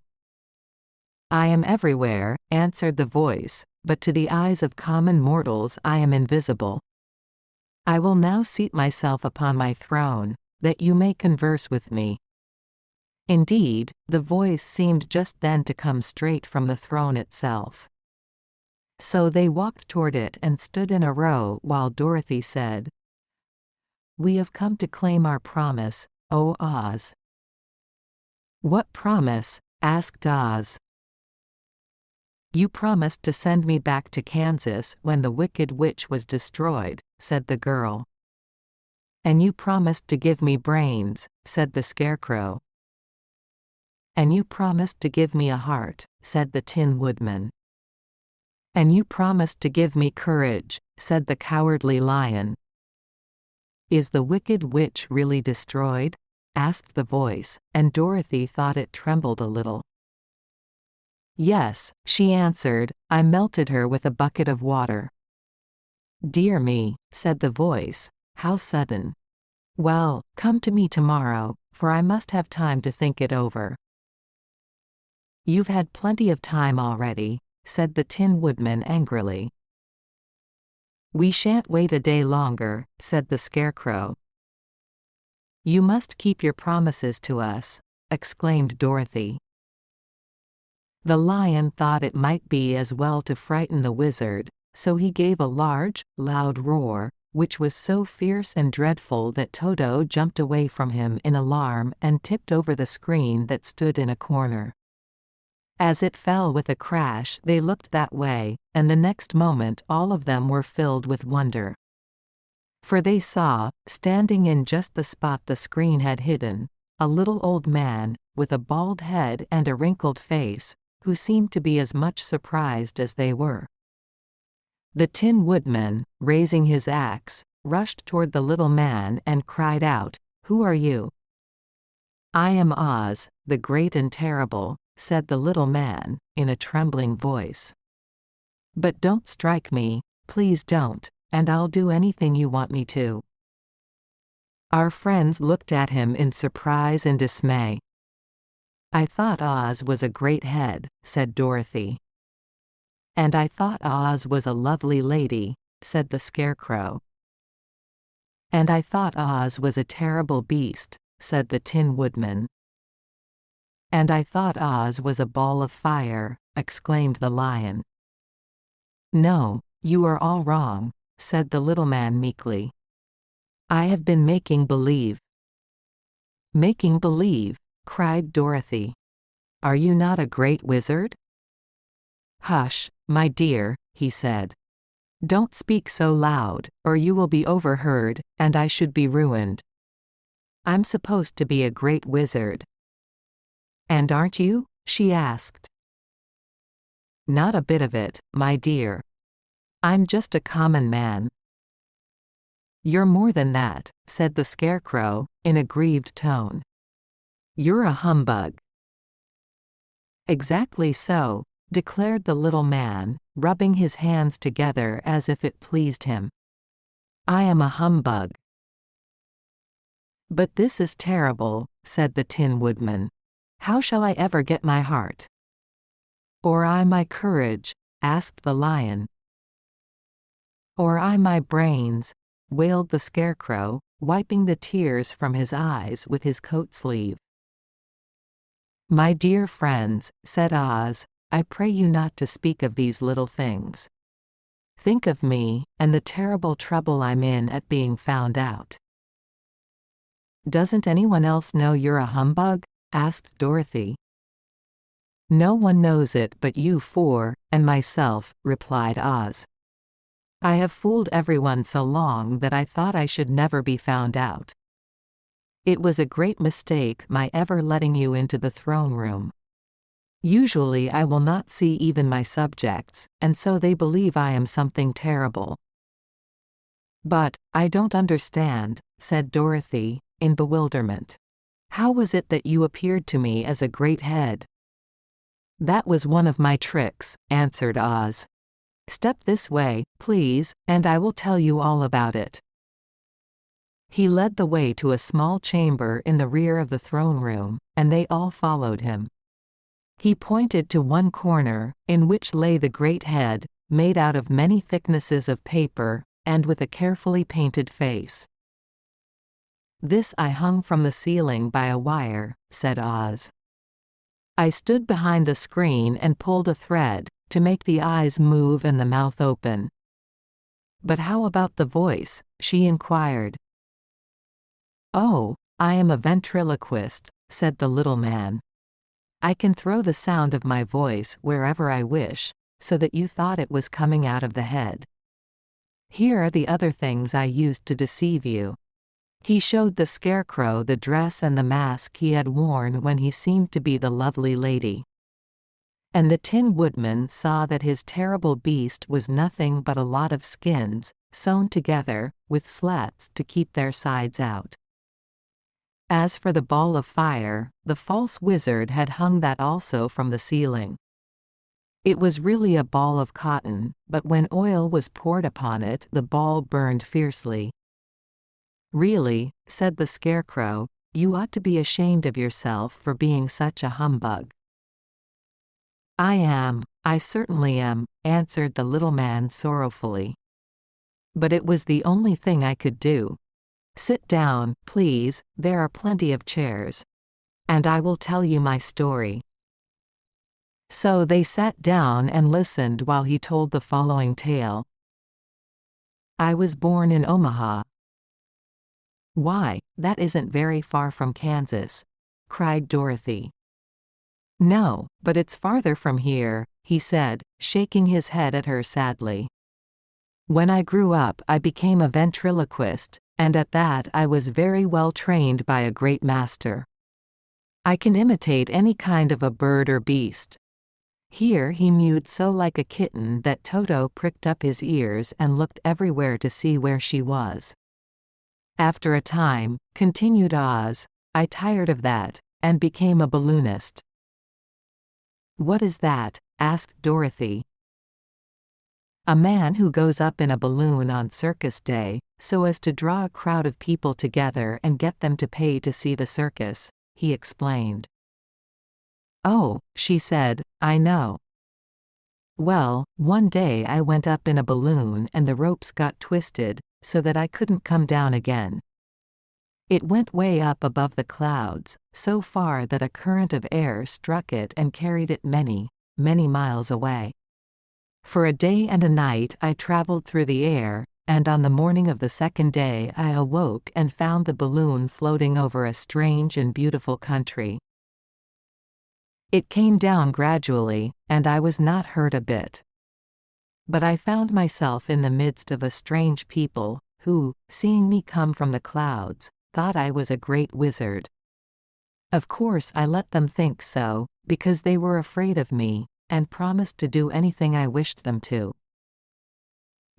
"I am everywhere," answered the voice, "but to the eyes of common mortals I am invisible. I will now seat myself upon my throne, that you may converse with me." Indeed, the voice seemed just then to come straight from the throne itself. So they walked toward it and stood in a row while Dorothy said, "We have come to claim our promise, O Oz." "What promise?" asked Oz. "You promised to send me back to Kansas when the Wicked Witch was destroyed," said the girl. "And you promised to give me brains," said the Scarecrow. "And you promised to give me a heart," said the Tin Woodman. "And you promised to give me courage," said the Cowardly Lion. "Is the Wicked Witch really destroyed?" asked the voice, and Dorothy thought it trembled a little. "Yes," she answered, "I melted her with a bucket of water." "Dear me," said the voice, "how sudden. Well, come to me tomorrow, for I must have time to think it over." "You've had plenty of time already," said the Tin Woodman angrily. "We shan't wait a day longer," said the Scarecrow. "You must keep your promises to us," exclaimed Dorothy. The lion thought it might be as well to frighten the wizard, so he gave a large, loud roar, which was so fierce and dreadful that Toto jumped away from him in alarm and tipped over the screen that stood in a corner. As it fell with a crash they looked that way, and the next moment all of them were filled with wonder. For they saw, standing in just the spot the screen had hidden, a little old man, with a bald head and a wrinkled face, who seemed to be as much surprised as they were. The Tin Woodman, raising his axe, rushed toward the little man and cried out, "Who are you?" "I am Oz, the Great and Terrible," said the little man, in a trembling voice. "But don't strike me, please don't, and I'll do anything you want me to." Our friends looked at him in surprise and dismay. "I thought Oz was a great head," said Dorothy. "And I thought Oz was a lovely lady," said the Scarecrow. "And I thought Oz was a terrible beast," said the Tin Woodman. "And I thought Oz was a ball of fire," exclaimed the Lion. "No, you are all wrong," said the little man meekly. "I have been making believe." "Making believe?" cried Dorothy. "Are you not a great wizard?" "Hush, my dear," he said. "Don't speak so loud, or you will be overheard, and I should be ruined. I'm supposed to be a great wizard." "And aren't you?" she asked. "Not a bit of it, my dear. I'm just a common man." "You're more than that," said the Scarecrow, in a grieved tone. "You're a humbug." "Exactly so," declared the little man, rubbing his hands together as if it pleased him. "I am a humbug." "But this is terrible," said the Tin Woodman. "How shall I ever get my heart?" "Or I my courage?" asked the Lion. "Or I my brains?" wailed the Scarecrow, wiping the tears from his eyes with his coat sleeve. "My dear friends," said Oz, "I pray you not to speak of these little things. Think of me, and the terrible trouble I'm in at being found out." "Doesn't anyone else know you're a humbug?" asked Dorothy. "No one knows it but you four, and myself," replied Oz. "I have fooled everyone so long that I thought I should never be found out. It was a great mistake my ever letting you into the throne room. Usually I will not see even my subjects, and so they believe I am something terrible." "But, I don't understand," said Dorothy, in bewilderment. "How was it that you appeared to me as a great head?" "That was one of my tricks," answered Oz. "Step this way, please, and I will tell you all about it." He led the way to a small chamber in the rear of the throne room, and they all followed him. He pointed to one corner, in which lay the great head, made out of many thicknesses of paper, and with a carefully painted face. "This I hung from the ceiling by a wire," said Oz. "I stood behind the screen and pulled a thread, to make the eyes move and the mouth open." "But how about the voice?" she inquired. "Oh, I am a ventriloquist," said the little man. "I can throw the sound of my voice wherever I wish, so that you thought it was coming out of the head. Here are the other things I used to deceive you." He showed the Scarecrow the dress and the mask he had worn when he seemed to be the lovely lady. And the Tin Woodman saw that his terrible beast was nothing but a lot of skins, sewn together, with slats to keep their sides out. As for the ball of fire, the false wizard had hung that also from the ceiling. It was really a ball of cotton, but when oil was poured upon it the ball burned fiercely. "Really," said the Scarecrow, "you ought to be ashamed of yourself for being such a humbug." I certainly am," answered the little man sorrowfully. "But it was the only thing I could do. Sit down, please, there are plenty of chairs. And I will tell you my story." So they sat down and listened while he told the following tale. "I was born in Omaha." "Why, that isn't very far from Kansas," cried Dorothy. "No, but it's farther from here," he said, shaking his head at her sadly. "When I grew up I became a ventriloquist, and at that I was very well trained by a great master. I can imitate any kind of a bird or beast. Here he mewed so like a kitten that Toto pricked up his ears and looked everywhere to see where she was. After a time, continued Oz, I tired of that, and became a balloonist. What is that? Asked Dorothy. A man who goes up in a balloon on circus day, so as to draw a crowd of people together and get them to pay to see the circus, he explained. Oh, she said, I know. Well, one day I went up in a balloon and the ropes got twisted, so that I couldn't come down again. It went way up above the clouds, so far that a current of air struck it and carried it many, many miles away. For a day and a night I traveled through the air, and on the morning of the second day I awoke and found the balloon floating over a strange and beautiful country. It came down gradually, and I was not hurt a bit. But I found myself in the midst of a strange people, who, seeing me come from the clouds, thought I was a great wizard. Of course I let them think so, because they were afraid of me, and promised to do anything I wished them to.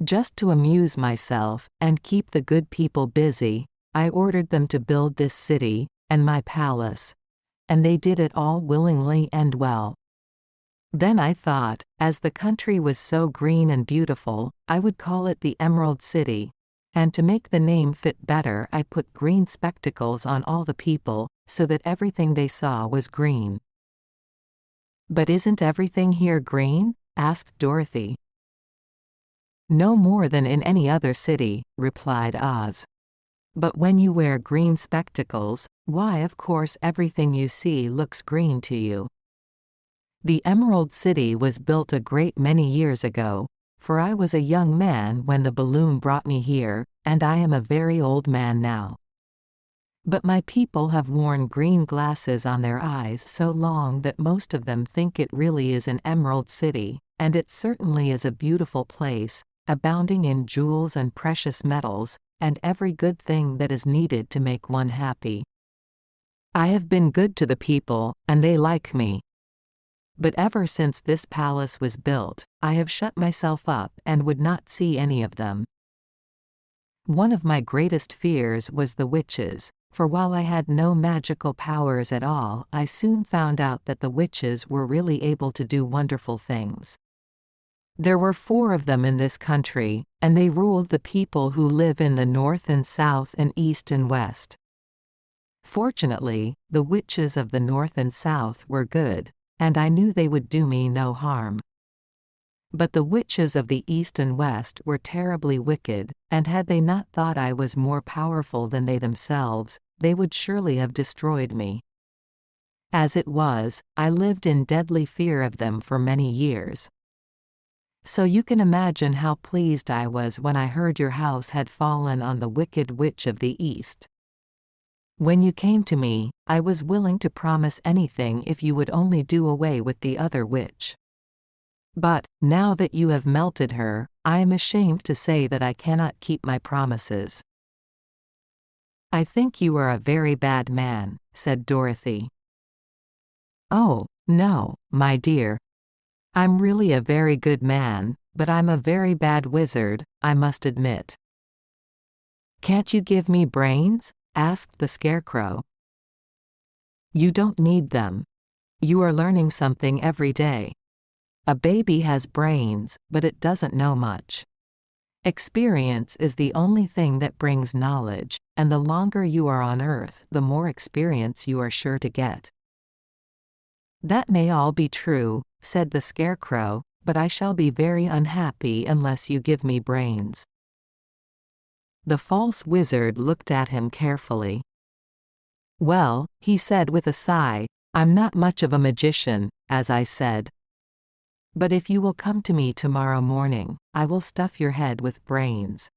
Just to amuse myself, and keep the good people busy, I ordered them to build this city, and my palace. And they did it all willingly and well. Then I thought, as the country was so green and beautiful, I would call it the Emerald City, and to make the name fit better I put green spectacles on all the people, so that everything they saw was green. But isn't everything here green? Asked Dorothy. No more than in any other city, replied Oz. But when you wear green spectacles, why of course everything you see looks green to you. The Emerald City was built a great many years ago, for I was a young man when the balloon brought me here, and I am a very old man now. But my people have worn green glasses on their eyes so long that most of them think it really is an Emerald City, and it certainly is a beautiful place, abounding in jewels and precious metals, and every good thing that is needed to make one happy. I have been good to the people, and they like me. But ever since this palace was built, I have shut myself up and would not see any of them. One of my greatest fears was the witches, for while I had no magical powers at all, I soon found out that the witches were really able to do wonderful things. There were 4 of them in this country, and they ruled the people who live in the north and south and east and west. Fortunately, the witches of the north and south were good, and I knew they would do me no harm. But the witches of the east and west were terribly wicked, and had they not thought I was more powerful than they themselves, they would surely have destroyed me. As it was, I lived in deadly fear of them for many years. So you can imagine how pleased I was when I heard your house had fallen on the wicked witch of the east. When you came to me, I was willing to promise anything if you would only do away with the other witch. But, now that you have melted her, I am ashamed to say that I cannot keep my promises. I think you are a very bad man, said Dorothy. Oh, no, my dear. I'm really a very good man, but I'm a very bad wizard, I must admit. Can't you give me brains? Asked the Scarecrow. You don't need them. You are learning something every day. A baby has brains, but it doesn't know much. Experience is the only thing that brings knowledge, and the longer you are on Earth, the more experience you are sure to get. That may all be true, said the Scarecrow, but I shall be very unhappy unless you give me brains. The false wizard looked at him carefully. Well, he said with a sigh, I'm not much of a magician, as I said. But if you will come to me tomorrow morning, I will stuff your head with brains.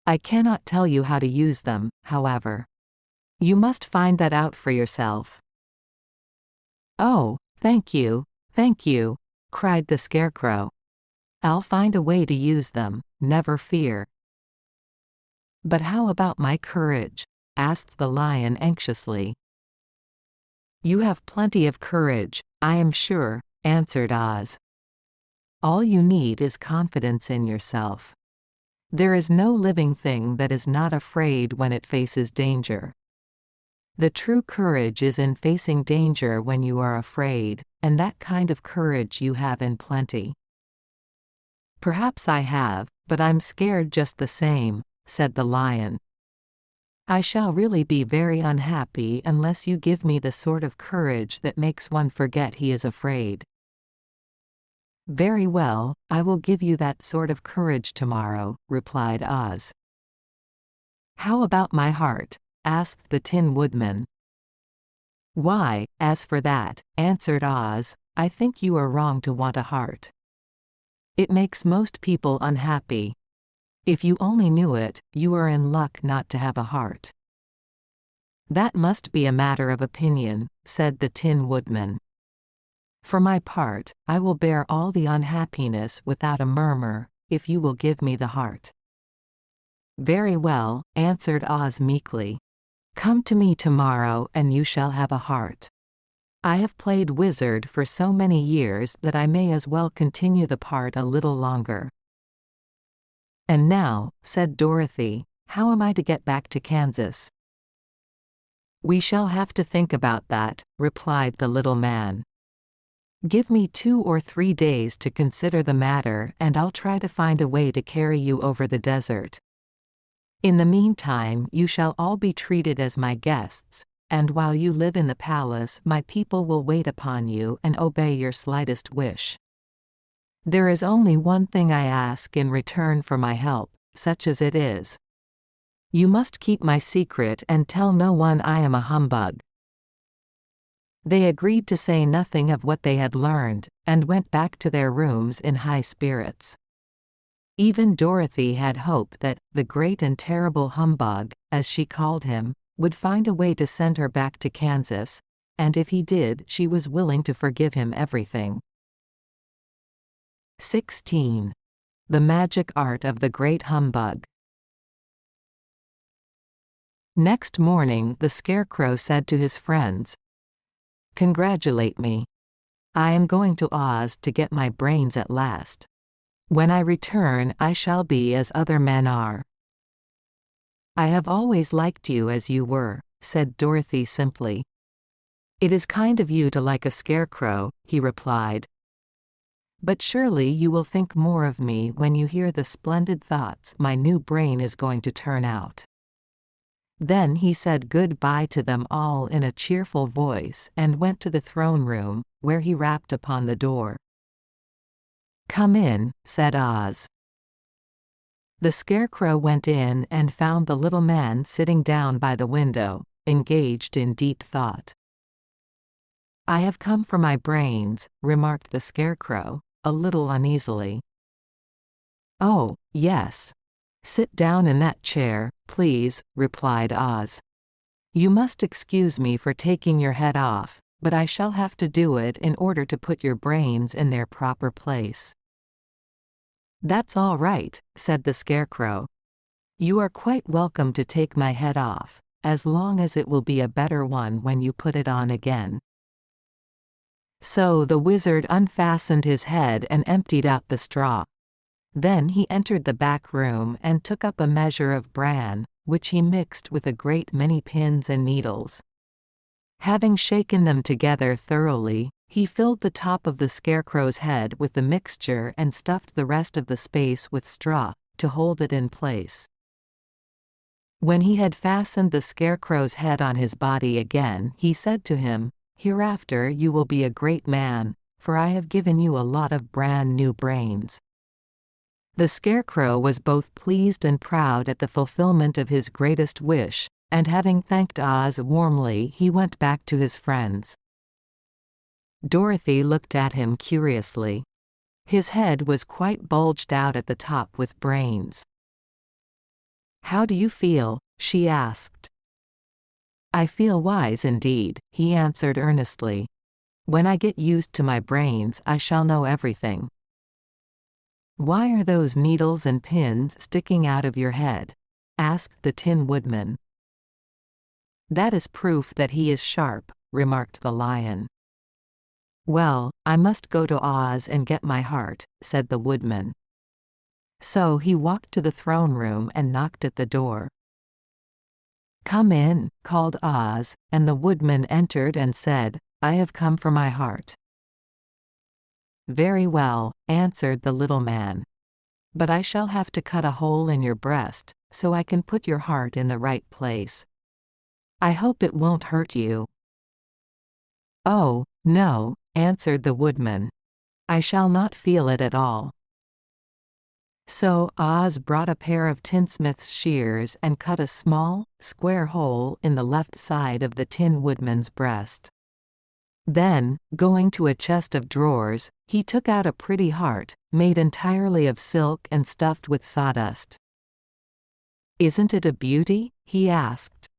I cannot tell you how to use them, however. You must find that out for yourself. Oh, thank you, cried the Scarecrow. I'll find a way to use them, never fear. But how about my courage? Asked the Lion anxiously. You have plenty of courage, I am sure, answered Oz. All you need is confidence in yourself. There is no living thing that is not afraid when it faces danger. The true courage is in facing danger when you are afraid, and that kind of courage you have in plenty. Perhaps I have, but I'm scared just the same, said the lion. I shall really be very unhappy unless you give me the sort of courage that makes one forget he is afraid. Very well, I will give you that sort of courage tomorrow, replied Oz. How about my heart? Asked the Tin Woodman. Why, as for that, answered Oz, I think you are wrong to want a heart. It makes most people unhappy. If you only knew it, you are in luck not to have a heart. That must be a matter of opinion, said the Tin Woodman. For my part, I will bear all the unhappiness without a murmur, if you will give me the heart. Very well, answered Oz meekly. Come to me tomorrow and you shall have a heart. I have played wizard for so many years that I may as well continue the part a little longer. And now, said Dorothy, how am I to get back to Kansas? We shall have to think about that, replied the little man. Give me 2 or 3 days to consider the matter and I'll try to find a way to carry you over the desert. In the meantime you shall all be treated as my guests, and while you live in the palace my people will wait upon you and obey your slightest wish. There is only one thing I ask in return for my help, such as it is. You must keep my secret and tell no one I am a humbug. They agreed to say nothing of what they had learned, and went back to their rooms in high spirits. Even Dorothy had hope that the great and terrible humbug, as she called him, would find a way to send her back to Kansas, and if he did she was willing to forgive him everything. 16. The Magic Art of the Great Humbug. Next morning the Scarecrow said to his friends, Congratulate me. I am going to Oz to get my brains at last. When I return I shall be as other men are. I have always liked you as you were, said Dorothy simply. It is kind of you to like a scarecrow, he replied. But surely you will think more of me when you hear the splendid thoughts my new brain is going to turn out. Then he said good-bye to them all in a cheerful voice and went to the throne room, where he rapped upon the door. Come in, said Oz. The Scarecrow went in and found the little man sitting down by the window, engaged in deep thought. I have come for my brains, remarked the Scarecrow, a little uneasily. Oh, yes. Sit down in that chair, please, replied Oz. You must excuse me for taking your head off, but I shall have to do it in order to put your brains in their proper place. That's all right, said the Scarecrow. You are quite welcome to take my head off, as long as it will be a better one when you put it on again. So the wizard unfastened his head and emptied out the straw. Then he entered the back room and took up a measure of bran, which he mixed with a great many pins and needles. Having shaken them together thoroughly, he filled the top of the Scarecrow's head with the mixture and stuffed the rest of the space with straw, to hold it in place. When he had fastened the Scarecrow's head on his body again, he said to him, Hereafter you will be a great man, for I have given you a lot of brand new brains. The Scarecrow was both pleased and proud at the fulfillment of his greatest wish, and having thanked Oz warmly he went back to his friends. Dorothy looked at him curiously. His head was quite bulged out at the top with brains. How do you feel? She asked. I feel wise indeed, he answered earnestly. When I get used to my brains I shall know everything. Why are those needles and pins sticking out of your head? Asked the Tin Woodman. That is proof that he is sharp, remarked the lion. "Well, I must go to Oz and get my heart," said the woodman. So he walked to the throne room and knocked at the door. "Come in," called Oz, and the woodman entered and said, "I have come for my heart." "Very well," answered the little man. "But I shall have to cut a hole in your breast, so I can put your heart in the right place. I hope it won't hurt you." "Oh, no," answered the woodman. "I shall not feel it at all." So Oz brought a pair of tinsmith's shears and cut a small, square hole in the left side of the Tin Woodman's breast. Then, going to a chest of drawers, he took out a pretty heart, made entirely of silk and stuffed with sawdust. "Isn't it a beauty?" he asked.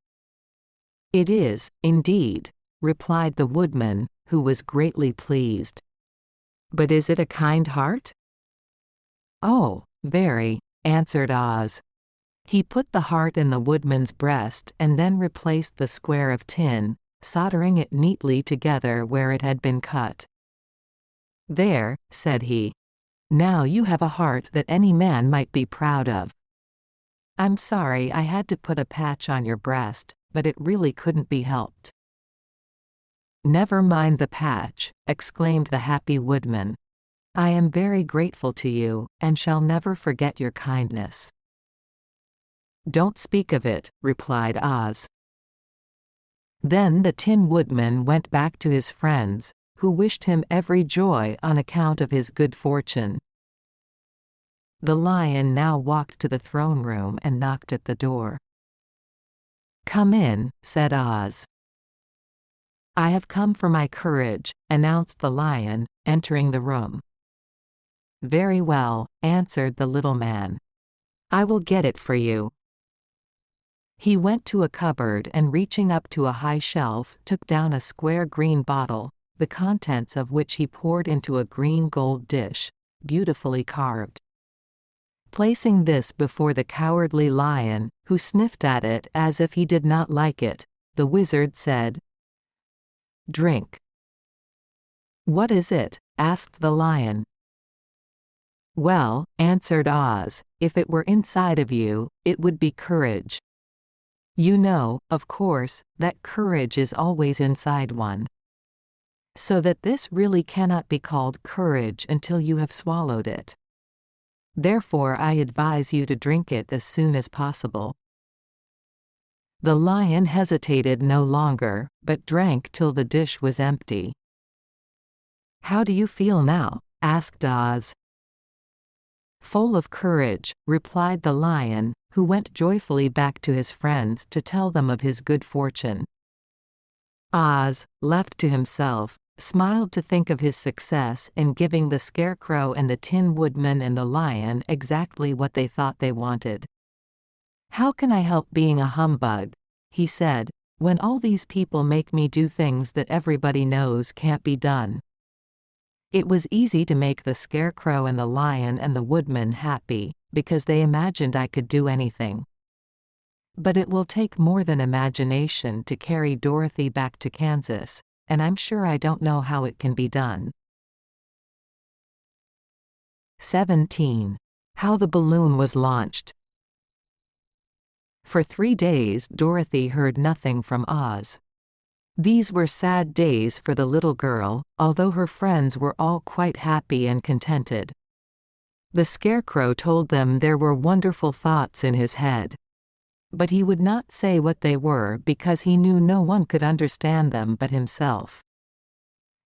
"It is, indeed," replied the woodman, who was greatly pleased. "But is it a kind heart?" "Oh, very," answered Oz. He put the heart in the woodman's breast and then replaced the square of tin, soldering it neatly together where it had been cut. "There," said he. "Now you have a heart that any man might be proud of. I'm sorry I had to put a patch on your breast, but it really couldn't be helped." "Never mind the patch," exclaimed the happy woodman. "I am very grateful to you, and shall never forget your kindness." "Don't speak of it," replied Oz. Then the Tin Woodman went back to his friends, who wished him every joy on account of his good fortune. The lion now walked to the throne room and knocked at the door. "Come in," said Oz. "I have come for my courage," announced the lion, entering the room. "Very well," answered the little man. "I will get it for you." He went to a cupboard and reaching up to a high shelf took down a square green bottle, the contents of which he poured into a green gold dish, beautifully carved. Placing this before the cowardly lion, who sniffed at it as if he did not like it, the wizard said, "Drink." "What is it?" asked the lion. "Well," answered Oz, "if it were inside of you, it would be courage. You know, of course, that courage is always inside one. So that this really cannot be called courage until you have swallowed it. Therefore I advise you to drink it as soon as possible." The lion hesitated no longer, but drank till the dish was empty. "How do you feel now?" asked Oz. "Full of courage," replied the lion, who went joyfully back to his friends to tell them of his good fortune. Oz, left to himself, smiled to think of his success in giving the Scarecrow and the Tin Woodman and the lion exactly what they thought they wanted. "How can I help being a humbug," he said, "when all these people make me do things that everybody knows can't be done?" It was easy to make the Scarecrow and the lion and the woodman happy, because they imagined I could do anything. But it will take more than imagination to carry Dorothy back to Kansas, and I'm sure I don't know how it can be done. 17. How the balloon was launched. For 3 days Dorothy heard nothing from Oz. These were sad days for the little girl, although her friends were all quite happy and contented. The Scarecrow told them there were wonderful thoughts in his head. But he would not say what they were because he knew no one could understand them but himself.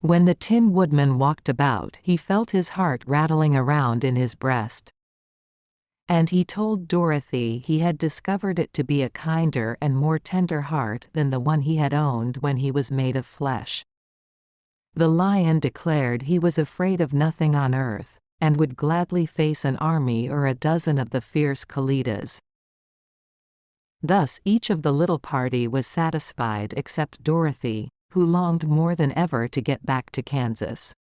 When the Tin Woodman walked about, he felt his heart rattling around in his breast. And he told Dorothy he had discovered it to be a kinder and more tender heart than the one he had owned when he was made of flesh. The lion declared he was afraid of nothing on earth, and would gladly face an army or a dozen of the fierce Kalidas. Thus each of the little party was satisfied except Dorothy, who longed more than ever to get back to Kansas.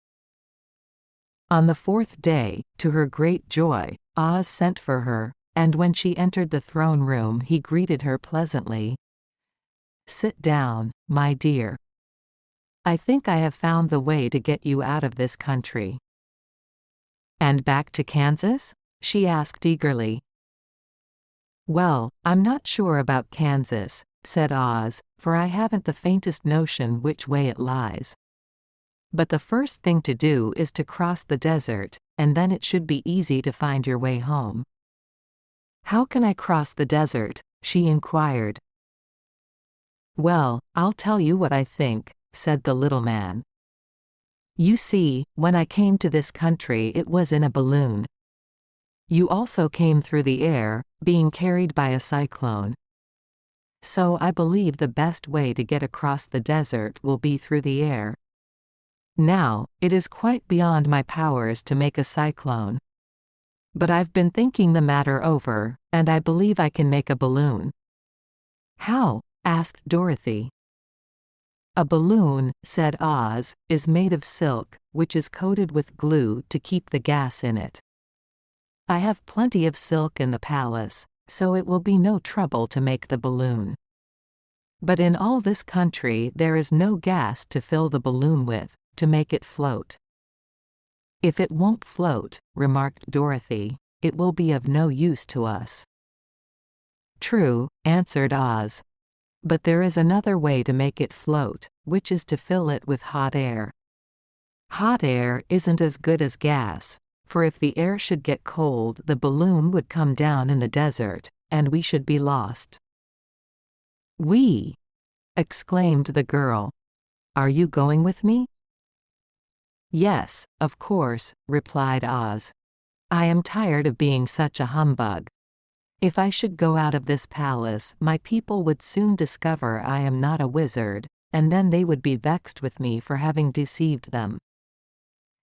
On the 4th day, to her great joy, Oz sent for her, and when she entered the throne room he greeted her pleasantly. "Sit down, my dear." I think I have found the way to get you out of this country." "And back to Kansas?" she asked eagerly. "Well, I'm not sure about Kansas," said Oz, "for I haven't the faintest notion which way it lies. But the first thing to do is to cross the desert, and then it should be easy to find your way home." "How can I cross the desert?" she inquired. "Well, I'll tell you what I think," said the little man. "You see, when I came to this country it was in a balloon. You also came through the air, being carried by a cyclone. So I believe the best way to get across the desert will be through the air. Now, it is quite beyond my powers to make a cyclone. But I've been thinking the matter over, and I believe I can make a balloon." "How?" asked Dorothy. "A balloon," said Oz, "is made of silk, which is coated with glue to keep the gas in it. I have plenty of silk in the palace, so it will be no trouble to make the balloon. But in all this country there is no gas to fill the balloon with, to make it float." "If it won't float," remarked Dorothy, "it will be of no use to us." "True," answered Oz. "But there is another way to make it float, which is to fill it with hot air. Hot air isn't as good as gas, for if the air should get cold the balloon would come down in the desert, and we should be lost." "We!" exclaimed the girl. "Are you going with me?" "Yes, of course," replied Oz. "I am tired of being such a humbug. If I should go out of this palace my people would soon discover I am not a wizard, and then they would be vexed with me for having deceived them.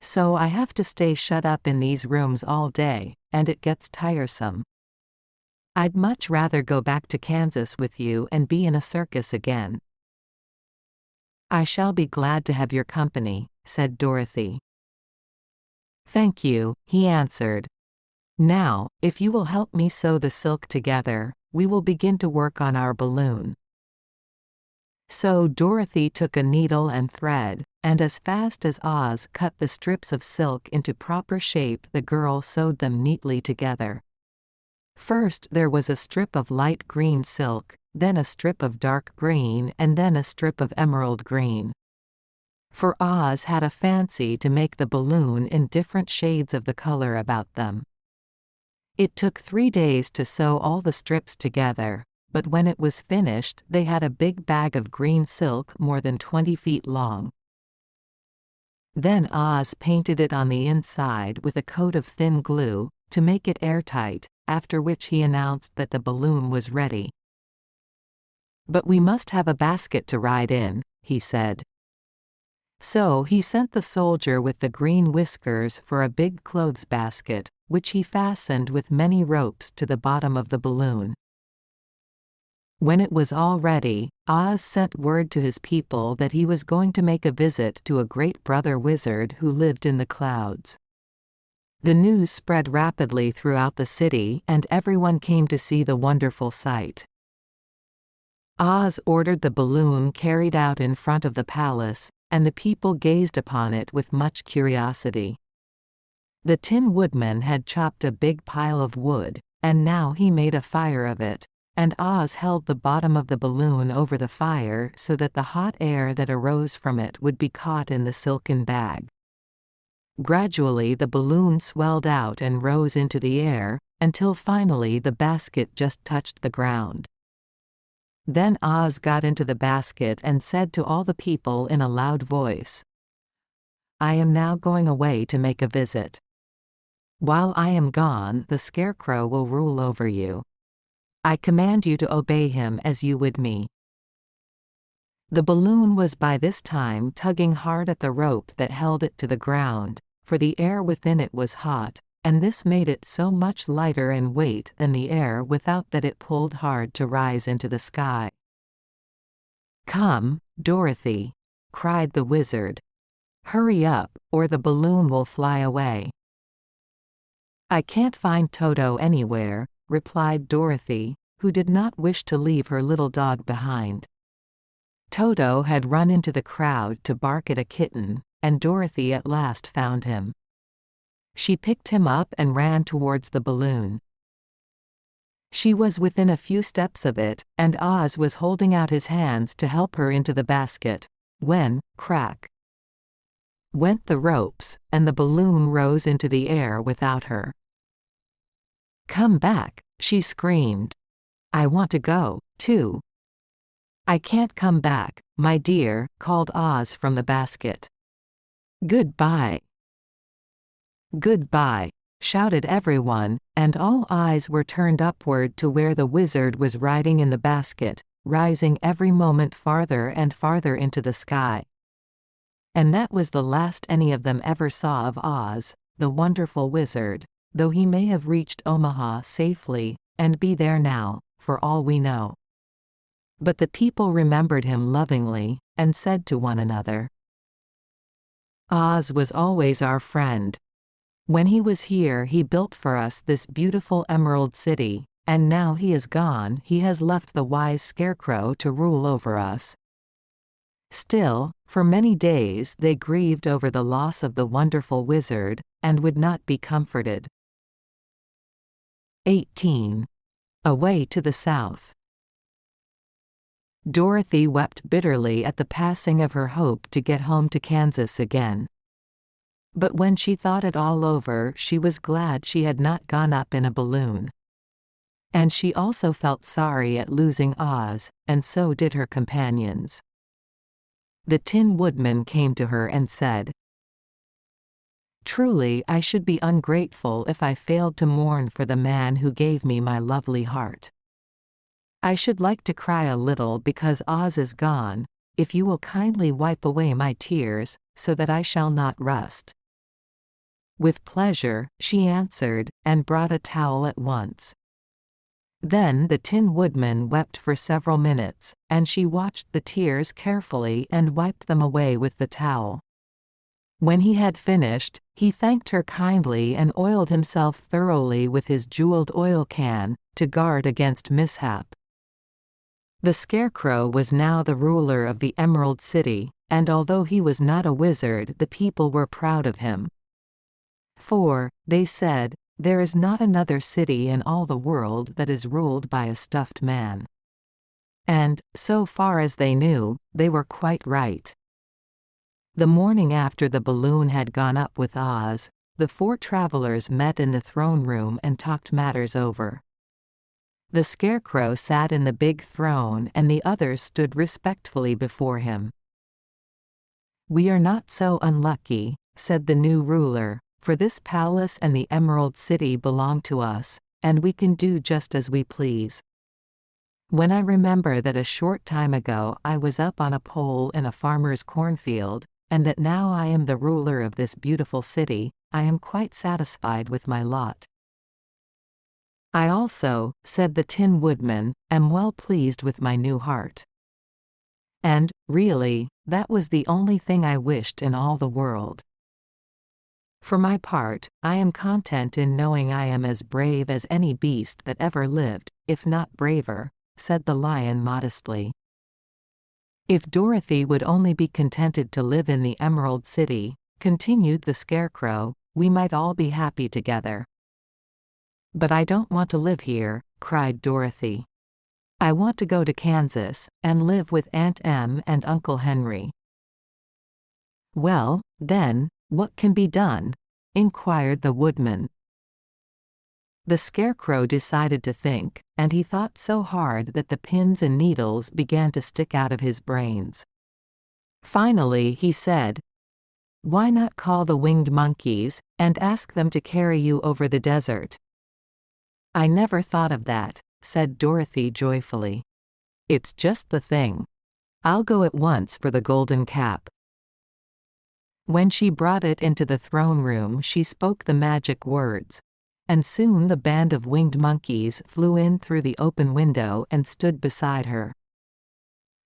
So I have to stay shut up in these rooms all day, and it gets tiresome. I'd much rather go back to Kansas with you and be in a circus again." "I shall be glad to have your company," said Dorothy. "Thank you," he answered. "Now, if you will help me sew the silk together, we will begin to work on our balloon." So Dorothy took a needle and thread, and as fast as Oz cut the strips of silk into proper shape the girl sewed them neatly together. First there was a strip of light green silk, then a strip of dark green, and then a strip of emerald green. For Oz had a fancy to make the balloon in different shades of the color about them. It took 3 days to sew all the strips together, but when it was finished they had a big bag of green silk more than 20 feet long. Then Oz painted it on the inside with a coat of thin glue, to make it airtight, after which he announced that the balloon was ready. "But we must have a basket to ride in," he said. So he sent the soldier with the green whiskers for a big clothes basket, which he fastened with many ropes to the bottom of the balloon. When it was all ready, Oz sent word to his people that he was going to make a visit to a great brother wizard who lived in the clouds. The news spread rapidly throughout the city and everyone came to see the wonderful sight. Oz ordered the balloon carried out in front of the palace, and the people gazed upon it with much curiosity. The Tin Woodman had chopped a big pile of wood, and now he made a fire of it, and Oz held the bottom of the balloon over the fire so that the hot air that arose from it would be caught in the silken bag. Gradually the balloon swelled out and rose into the air, until finally the basket just touched the ground. Then Oz got into the basket and said to all the people in a loud voice, "I am now going away to make a visit. While I am gone, the Scarecrow will rule over you. I command you to obey him as you would me." The balloon was by this time tugging hard at the rope that held it to the ground, for the air within it was hot, and this made it so much lighter in weight than the air without that it pulled hard to rise into the sky. "Come, Dorothy," cried the wizard. "Hurry up, or the balloon will fly away." "I can't find Toto anywhere," replied Dorothy, who did not wish to leave her little dog behind. Toto had run into the crowd to bark at a kitten, and Dorothy at last found him. She picked him up and ran towards the balloon. She was within a few steps of it, and Oz was holding out his hands to help her into the basket, when, crack, went the ropes, and the balloon rose into the air without her. "Come back," she screamed. "I want to go, too." "I can't come back, my dear," called Oz from the basket. "Goodbye." "Goodbye," shouted everyone, and all eyes were turned upward to where the wizard was riding in the basket, rising every moment farther and farther into the sky. And that was the last any of them ever saw of Oz, the wonderful wizard, though he may have reached Omaha safely, and be there now, for all we know. But the people remembered him lovingly, and said to one another, "Oz was always our friend. When he was here he built for us this beautiful Emerald City, and now he is gone he has left the wise Scarecrow to rule over us." Still, for many days they grieved over the loss of the wonderful wizard, and would not be comforted. 18. Away to the south. Dorothy wept bitterly at the passing of her hope to get home to Kansas again. But when she thought it all over, she was glad she had not gone up in a balloon. And she also felt sorry at losing Oz, and so did her companions. The Tin Woodman came to her and said, "Truly I should be ungrateful if I failed to mourn for the man who gave me my lovely heart. I should like to cry a little because Oz is gone, if you will kindly wipe away my tears, so that I shall not rust." "With pleasure," she answered, and brought a towel at once. Then the Tin Woodman wept for several minutes, and she watched the tears carefully and wiped them away with the towel. When he had finished, he thanked her kindly and oiled himself thoroughly with his jeweled oil can, to guard against mishap. The Scarecrow was now the ruler of the Emerald City, and although he was not a wizard, the people were proud of him. For, they said, there is not another city in all the world that is ruled by a stuffed man. And, so far as they knew, they were quite right. The morning after the balloon had gone up with Oz, the four travelers met in the throne room and talked matters over. The Scarecrow sat in the big throne and the others stood respectfully before him. "We are not so unlucky," said the new ruler, "for this palace and the Emerald City belong to us, and we can do just as we please. When I remember that a short time ago I was up on a pole in a farmer's cornfield, and that now I am the ruler of this beautiful city, I am quite satisfied with my lot. I also," said the Tin Woodman, "am well pleased with my new heart. And, really, that was the only thing I wished in all the world. For my part, I am content in knowing I am as brave as any beast that ever lived, if not braver," said the Lion modestly. "If Dorothy would only be contented to live in the Emerald City," continued the Scarecrow, "we might all be happy together." "But I don't want to live here," cried Dorothy. "I want to go to Kansas, and live with Aunt Em and Uncle Henry." "Well, then, what can be done?" inquired the Woodman. The Scarecrow decided to think, and he thought so hard that the pins and needles began to stick out of his brains. Finally he said, "Why not call the winged monkeys, and ask them to carry you over the desert?" "I never thought of that," said Dorothy joyfully. "It's just the thing. I'll go at once for the golden cap." When she brought it into the throne room she spoke the magic words, and soon the band of winged monkeys flew in through the open window and stood beside her.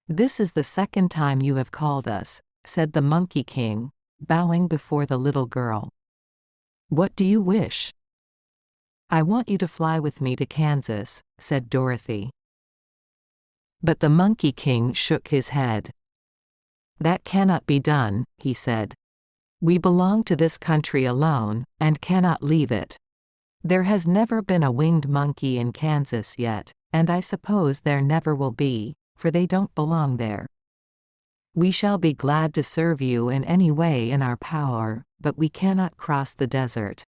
"This is the second time you have called us," said the Monkey King, bowing before the little girl. "What do you wish?" "I want you to fly with me to Kansas," said Dorothy. But the Monkey King shook his head. "That cannot be done," he said. "We belong to this country alone, and cannot leave it. There has never been a winged monkey in Kansas yet, and I suppose there never will be, for they don't belong there. We shall be glad to serve you in any way in our power, but we cannot cross the desert.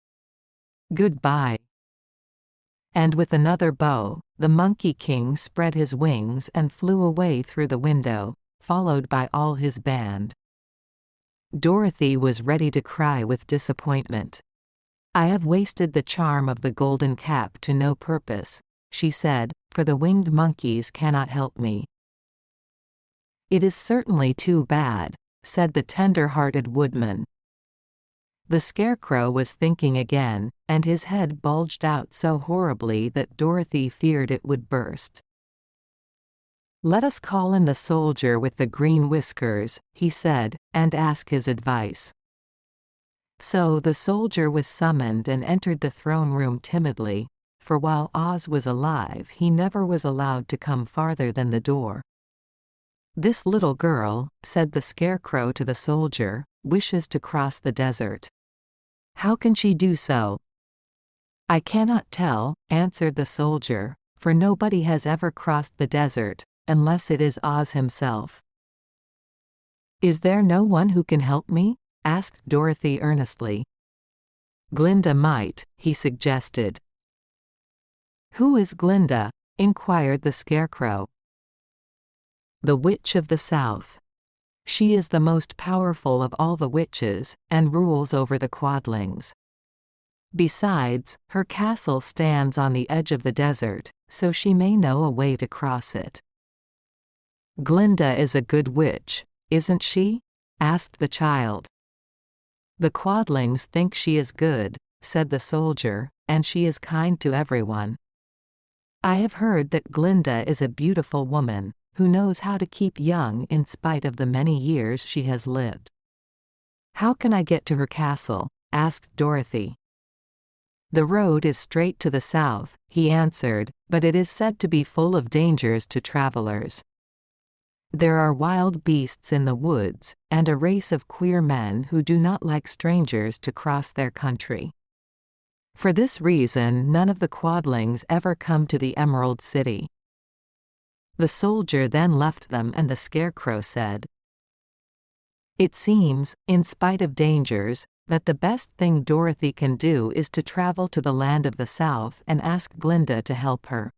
Goodbye." And with another bow, the Monkey King spread his wings and flew away through the window, followed by all his band. Dorothy was ready to cry with disappointment. "I have wasted the charm of the golden cap to no purpose," she said, "for the winged monkeys cannot help me." "It is certainly too bad," said the tender-hearted woodman. The Scarecrow was thinking again, and his head bulged out so horribly that Dorothy feared it would burst. "Let us call in the soldier with the green whiskers," he said, "and ask his advice." So the soldier was summoned and entered the throne room timidly, for while Oz was alive he never was allowed to come farther than the door. "This little girl," said the Scarecrow to the soldier, "wishes to cross the desert. How can she do so?" "I cannot tell," answered the soldier, "for nobody has ever crossed the desert, unless it is Oz himself." "Is there no one who can help me?" asked Dorothy earnestly. "Glinda might," he suggested. "Who is Glinda?" inquired the Scarecrow. "The Witch of the South. She is the most powerful of all the witches, and rules over the Quadlings. Besides, her castle stands on the edge of the desert, so she may know a way to cross it." "Glinda is a good witch, isn't she?" asked the child. "The Quadlings think she is good," said the soldier, "and she is kind to everyone. I have heard that Glinda is a beautiful woman, who knows how to keep young in spite of the many years she has lived." "How can I get to her castle?" asked Dorothy. "The road is straight to the south," he answered, "but it is said to be full of dangers to travelers. There are wild beasts in the woods, and a race of queer men who do not like strangers to cross their country. For this reason none of the Quadlings ever come to the Emerald City." The soldier then left them and the Scarecrow said, "It seems, in spite of dangers, that the best thing Dorothy can do is to travel to the land of the South and ask Glinda to help her.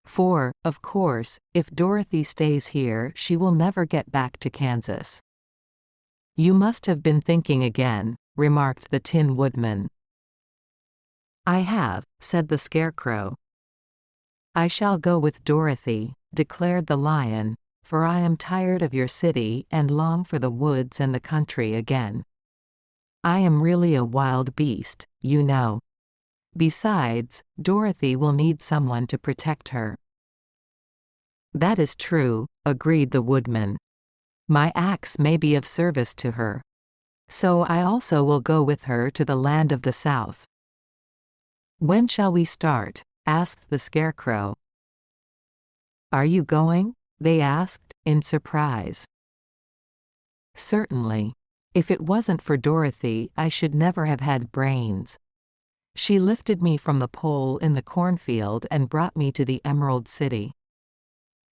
For, of course, if Dorothy stays here she will never get back to Kansas." "You must have been thinking again," remarked the Tin Woodman. "I have," said the Scarecrow. "I shall go with Dorothy," declared the Lion, "for I am tired of your city and long for the woods and the country again. I am really a wild beast, you know. Besides, Dorothy will need someone to protect her." "That is true," agreed the Woodman. "My axe may be of service to her. So I also will go with her to the land of the South." "When shall we start?" asked the Scarecrow. "Are you going?" they asked, in surprise. "Certainly. If it wasn't for Dorothy I should never have had brains. She lifted me from the pole in the cornfield and brought me to the Emerald City.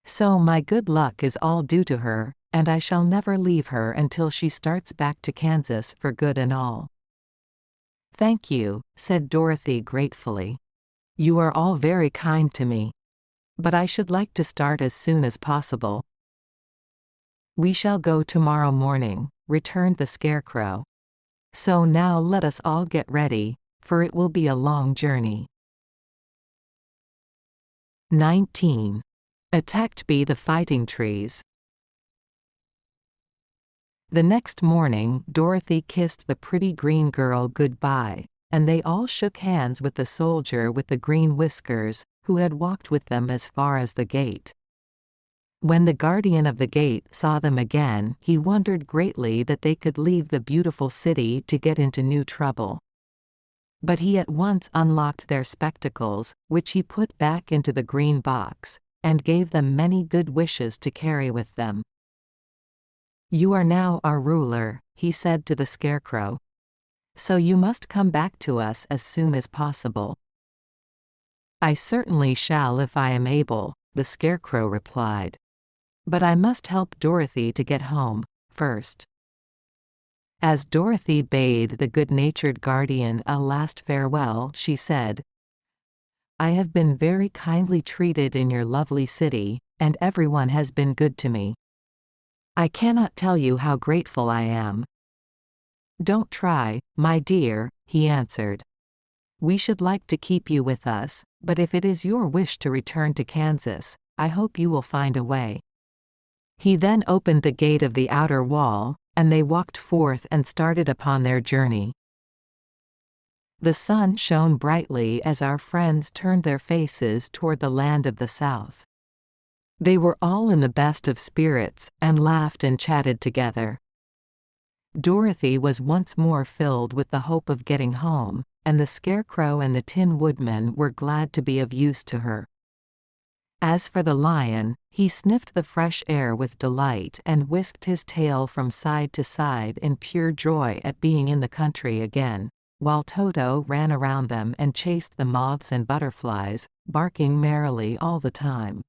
So my good luck is all due to her, and I shall never leave her until she starts back to Kansas for good and all." "Thank you," said Dorothy gratefully. "You are all very kind to me. But I should like to start as soon as possible." "We shall go tomorrow morning," returned the Scarecrow. "So now let us all get ready, for it will be a long journey." 19. Attacked by the Fighting Trees. The next morning Dorothy kissed the pretty green girl goodbye, and they all shook hands with the soldier with the green whiskers, who had walked with them as far as the gate. When the guardian of the gate saw them again he wondered greatly that they could leave the beautiful city to get into new trouble. But he at once unlocked their spectacles, which he put back into the green box, and gave them many good wishes to carry with them. "You are now our ruler," he said to the Scarecrow. "So you must come back to us as soon as possible." "I certainly shall if I am able," the Scarecrow replied. "But I must help Dorothy to get home, first." As Dorothy bade the good-natured guardian a last farewell, she said, "I have been very kindly treated in your lovely city, and everyone has been good to me. I cannot tell you how grateful I am." "Don't try, my dear," he answered. "We should like to keep you with us, but if it is your wish to return to Kansas, I hope you will find a way." He then opened the gate of the outer wall, and they walked forth and started upon their journey. The sun shone brightly as our friends turned their faces toward the land of the south. They were all in the best of spirits, and laughed and chatted together. Dorothy was once more filled with the hope of getting home, and the Scarecrow and the Tin Woodman were glad to be of use to her. As for the lion, he sniffed the fresh air with delight and whisked his tail from side to side in pure joy at being in the country again, while Toto ran around them and chased the moths and butterflies, barking merrily all the time.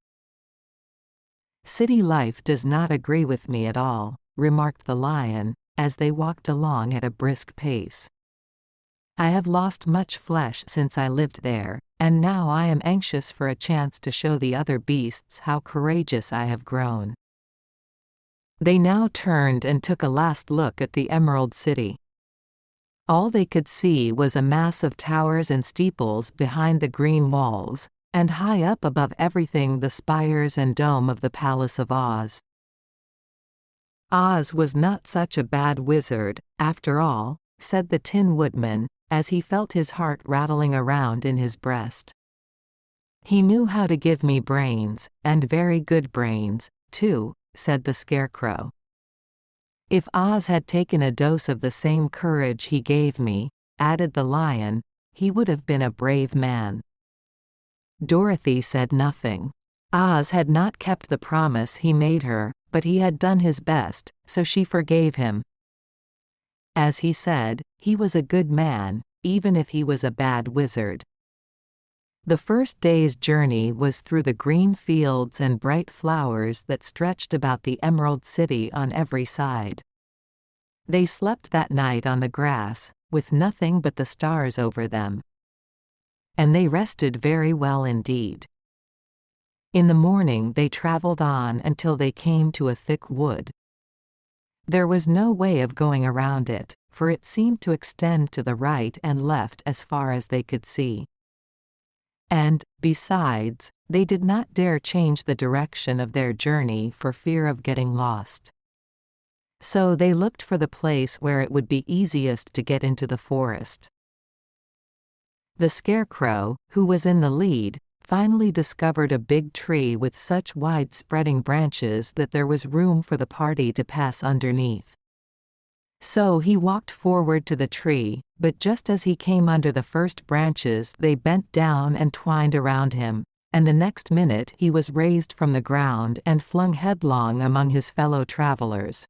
"City life does not agree with me at all," remarked the lion, as they walked along at a brisk pace. "I have lost much flesh since I lived there, and now I am anxious for a chance to show the other beasts how courageous I have grown." They now turned and took a last look at the Emerald City. All they could see was a mass of towers and steeples behind the green walls, and high up above everything the spires and dome of the Palace of Oz. "Oz was not such a bad wizard, after all," said the Tin Woodman, as he felt his heart rattling around in his breast. "He knew how to give me brains, and very good brains, too," said the Scarecrow. "If Oz had taken a dose of the same courage he gave me," added the lion, "he would have been a brave man." Dorothy said nothing. Oz had not kept the promise he made her, but he had done his best, so she forgave him. As he said, he was a good man, even if he was a bad wizard. The first day's journey was through the green fields and bright flowers that stretched about the Emerald City on every side. They slept that night on the grass, with nothing but the stars over them. And they rested very well indeed. In the morning they traveled on until they came to a thick wood. There was no way of going around it, for it seemed to extend to the right and left as far as they could see. And, besides, they did not dare change the direction of their journey for fear of getting lost. So they looked for the place where it would be easiest to get into the forest. The Scarecrow, who was in the lead, finally discovered a big tree with such wide-spreading branches that there was room for the party to pass underneath. So he walked forward to the tree, but just as he came under the first branches they bent down and twined around him, and the next minute he was raised from the ground and flung headlong among his fellow travelers.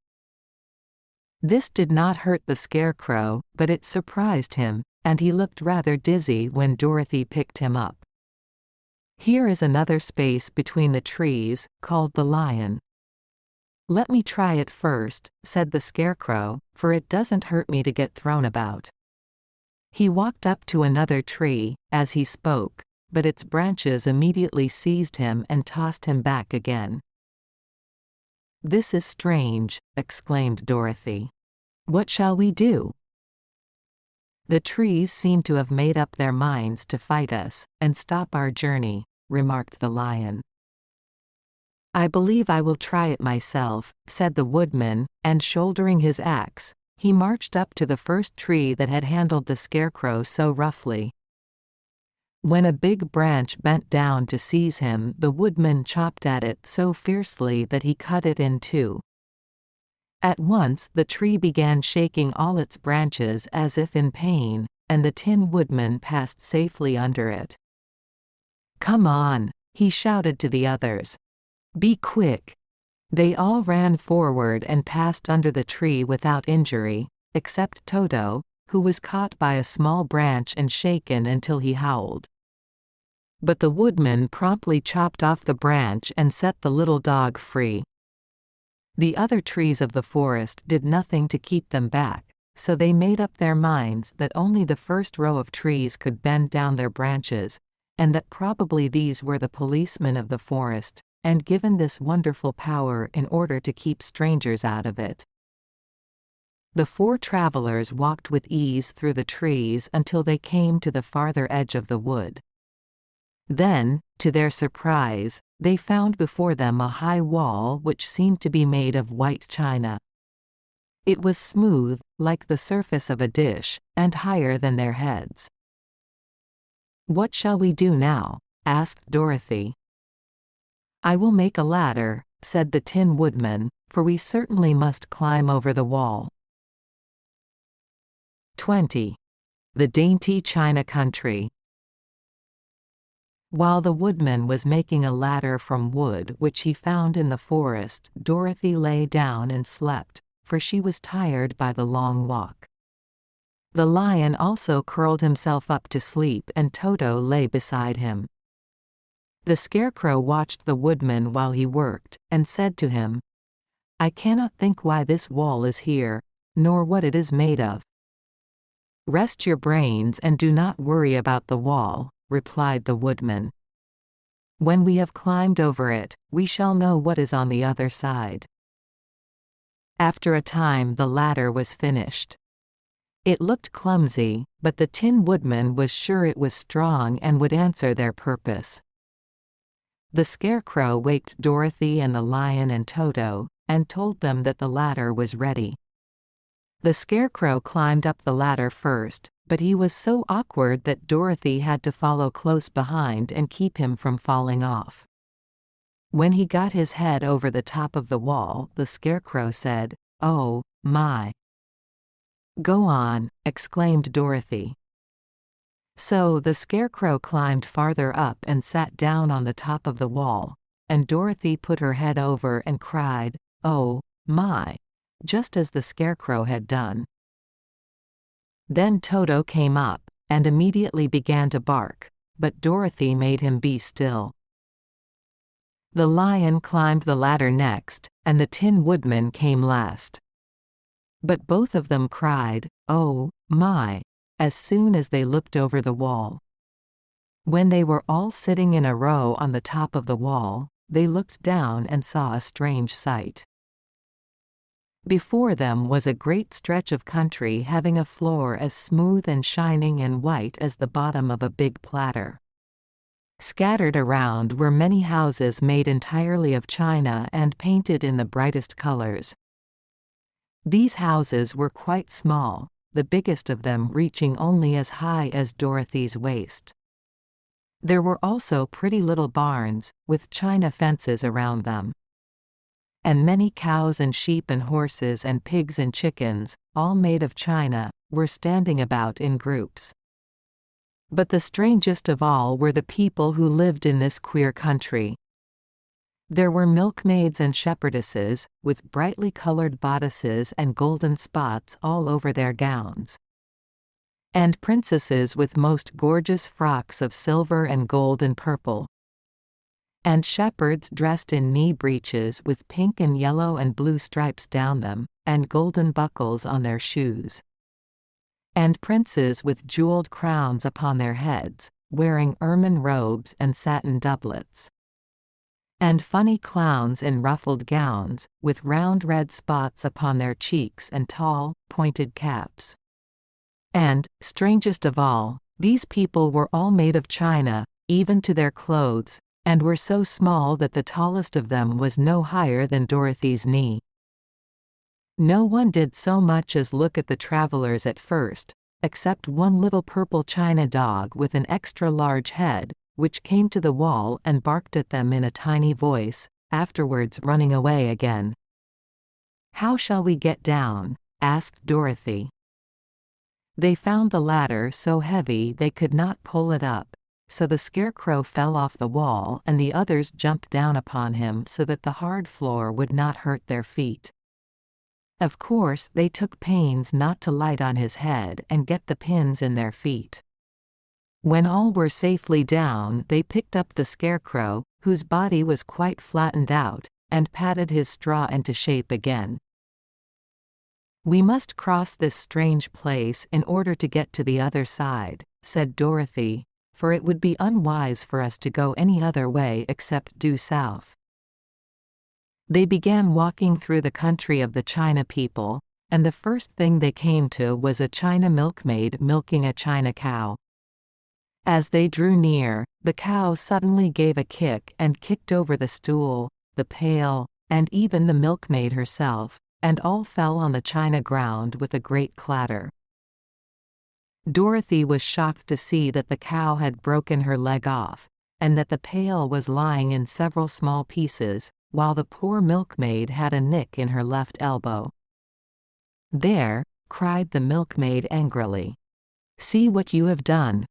This did not hurt the Scarecrow, but it surprised him, and he looked rather dizzy when Dorothy picked him up. "Here is another space between the trees, called the lion." "Let me try it first," said the Scarecrow, "for it doesn't hurt me to get thrown about." He walked up to another tree, as he spoke, but its branches immediately seized him and tossed him back again. "This is strange," exclaimed Dorothy. "What shall we do?" "The trees seem to have made up their minds to fight us, and stop our journey," remarked the lion. "I believe I will try it myself," said the woodman, and shouldering his axe, he marched up to the first tree that had handled the Scarecrow so roughly. When a big branch bent down to seize him, the woodman chopped at it so fiercely that he cut it in two. At once the tree began shaking all its branches as if in pain, and the Tin Woodman passed safely under it. "Come on," he shouted to the others. "Be quick!" They all ran forward and passed under the tree without injury, except Toto, who was caught by a small branch and shaken until he howled. But the woodman promptly chopped off the branch and set the little dog free. The other trees of the forest did nothing to keep them back, so they made up their minds that only the first row of trees could bend down their branches, and that probably these were the policemen of the forest, and given this wonderful power in order to keep strangers out of it. The four travelers walked with ease through the trees until they came to the farther edge of the wood. Then, to their surprise, they found before them a high wall which seemed to be made of white china. It was smooth, like the surface of a dish, and higher than their heads. "What shall we do now?" asked Dorothy. "I will make a ladder," said the Tin Woodman, "for we certainly must climb over the wall." 20. The Dainty China Country. While the woodman was making a ladder from wood which he found in the forest, Dorothy lay down and slept, for she was tired by the long walk. The lion also curled himself up to sleep and Toto lay beside him. The Scarecrow watched the woodman while he worked, and said to him, "I cannot think why this wall is here, nor what it is made of." "Rest your brains and do not worry about the wall," replied the woodman. "When we have climbed over it, we shall know what is on the other side." After a time the ladder was finished. It looked clumsy, but the Tin Woodman was sure it was strong and would answer their purpose. The Scarecrow waked Dorothy and the lion and Toto, and told them that the ladder was ready. The Scarecrow climbed up the ladder first, but he was so awkward that Dorothy had to follow close behind and keep him from falling off. When he got his head over the top of the wall, the Scarecrow said, "Oh, my." "Go on," exclaimed Dorothy. So the Scarecrow climbed farther up and sat down on the top of the wall, and Dorothy put her head over and cried, "Oh, my," just as the Scarecrow had done. Then Toto came up, and immediately began to bark, but Dorothy made him be still. The lion climbed the ladder next, and the Tin Woodman came last. But both of them cried, "Oh, my," as soon as they looked over the wall. When they were all sitting in a row on the top of the wall, they looked down and saw a strange sight. Before them was a great stretch of country having a floor as smooth and shining and white as the bottom of a big platter. Scattered around were many houses made entirely of china and painted in the brightest colors. These houses were quite small, the biggest of them reaching only as high as Dorothy's waist. There were also pretty little barns, with china fences around them. And many cows and sheep and horses and pigs and chickens, all made of china, were standing about in groups. But the strangest of all were the people who lived in this queer country. There were milkmaids and shepherdesses, with brightly colored bodices and golden spots all over their gowns. And princesses with most gorgeous frocks of silver and gold and purple. And shepherds dressed in knee breeches with pink and yellow and blue stripes down them, and golden buckles on their shoes. And princes with jeweled crowns upon their heads, wearing ermine robes and satin doublets. And funny clowns in ruffled gowns, with round red spots upon their cheeks and tall, pointed caps. And, strangest of all, these people were all made of china, even to their clothes, and were so small that the tallest of them was no higher than Dorothy's knee. No one did so much as look at the travelers at first, except one little purple china dog with an extra large head, which came to the wall and barked at them in a tiny voice, afterwards running away again. "How shall we get down?" asked Dorothy. They found the ladder so heavy they could not pull it up, so the Scarecrow fell off the wall and the others jumped down upon him so that the hard floor would not hurt their feet. Of course, they took pains not to light on his head and get the pins in their feet. When all were safely down, they picked up the Scarecrow, whose body was quite flattened out, and patted his straw into shape again. "We must cross this strange place in order to get to the other side," said Dorothy, "for it would be unwise for us to go any other way except due south." They began walking through the country of the China people, and the first thing they came to was a China milkmaid milking a China cow. As they drew near, the cow suddenly gave a kick and kicked over the stool, the pail, and even the milkmaid herself, and all fell on the china ground with a great clatter. Dorothy was shocked to see that the cow had broken her leg off, and that the pail was lying in several small pieces, while the poor milkmaid had a nick in her left elbow. "There!" cried the milkmaid angrily. "See what you have done!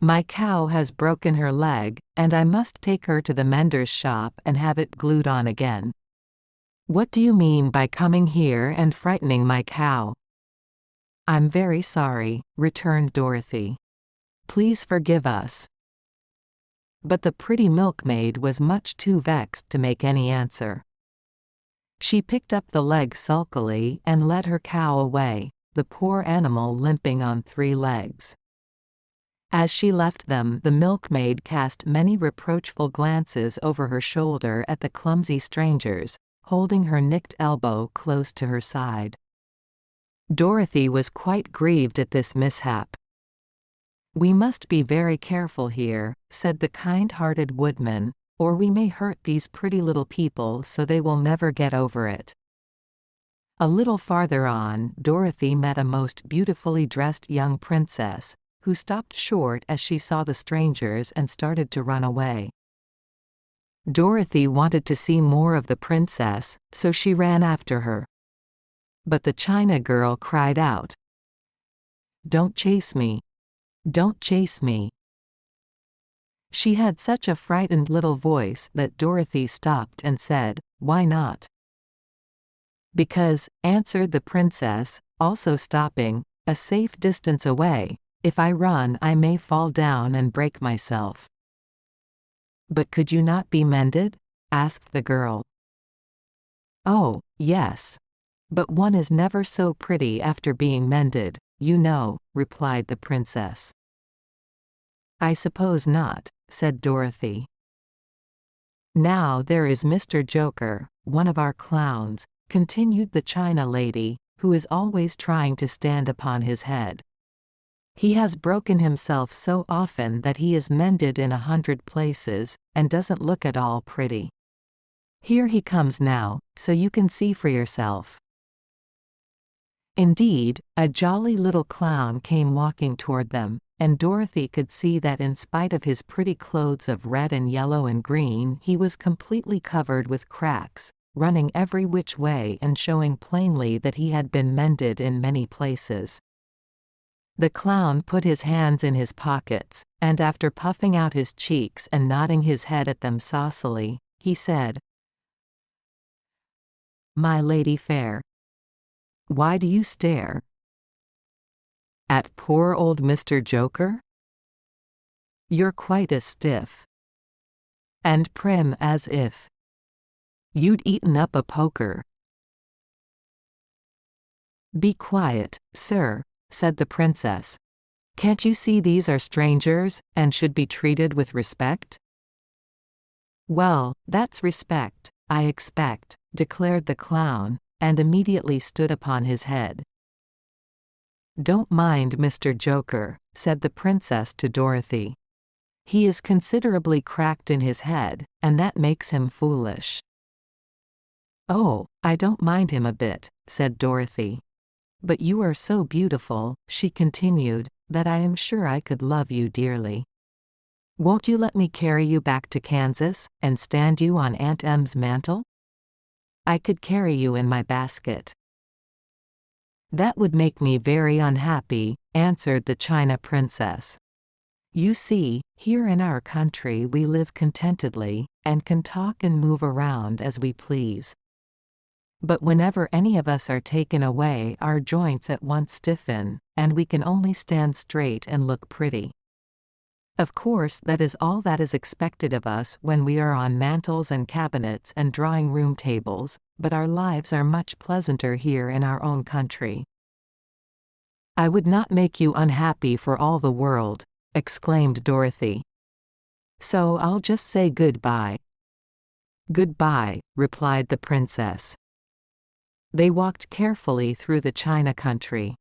My cow has broken her leg, and I must take her to the mender's shop and have it glued on again. What do you mean by coming here and frightening my cow?" "I'm very sorry," returned Dorothy. "Please forgive us." But the pretty milkmaid was much too vexed to make any answer. She picked up the leg sulkily and led her cow away, the poor animal limping on 3 legs. As she left them, the milkmaid cast many reproachful glances over her shoulder at the clumsy strangers, holding her nicked elbow close to her side. Dorothy was quite grieved at this mishap. "We must be very careful here," said the kind-hearted woodman, "or we may hurt these pretty little people so they will never get over it." A little farther on, Dorothy met a most beautifully dressed young princess, who stopped short as she saw the strangers and started to run away. Dorothy wanted to see more of the princess, so she ran after her. But the China girl cried out, "Don't chase me! Don't chase me!" She had such a frightened little voice that Dorothy stopped and said, "Why not?" "Because," answered the princess, also stopping, "a safe distance away. If I run I may fall down and break myself." "But could you not be mended?" asked the girl. "Oh, yes. But one is never so pretty after being mended, you know," replied the princess. "I suppose not," said Dorothy. "Now there is Mr. Joker, one of our clowns," continued the China lady, "who is always trying to stand upon his head. He has broken himself so often that he is mended in 100 places, and doesn't look at all pretty. Here he comes now, so you can see for yourself." Indeed, a jolly little clown came walking toward them, and Dorothy could see that in spite of his pretty clothes of red and yellow and green, he was completely covered with cracks, running every which way and showing plainly that he had been mended in many places. The clown put his hands in his pockets, and after puffing out his cheeks and nodding his head at them saucily, he said, "My lady fair, why do you stare? At poor old Mr. Joker? You're quite as stiff and prim as if you'd eaten up a poker." "Be quiet, sir," said the princess. "Can't you see these are strangers, and should be treated with respect?" "Well, that's respect, I expect," declared the clown, and immediately stood upon his head. "Don't mind Mr. Joker," said the princess to Dorothy. "He is considerably cracked in his head, and that makes him foolish." "Oh, I don't mind him a bit," said Dorothy. "But you are so beautiful," she continued, "that I am sure I could love you dearly. Won't you let me carry you back to Kansas, and stand you on Aunt Em's mantle? I could carry you in my basket." "That would make me very unhappy," answered the China princess. You see, here in our country we live contentedly, and can talk and move around as we please. But whenever any of us are taken away, our joints at once stiffen, and we can only stand straight and look pretty. Of course, that is all that is expected of us when we are on mantels and cabinets and drawing room tables, but our lives are much pleasanter here in our own country. I would not make you unhappy for all the world, exclaimed Dorothy. So I'll just say goodbye. Goodbye, replied the princess. They walked carefully through the China country.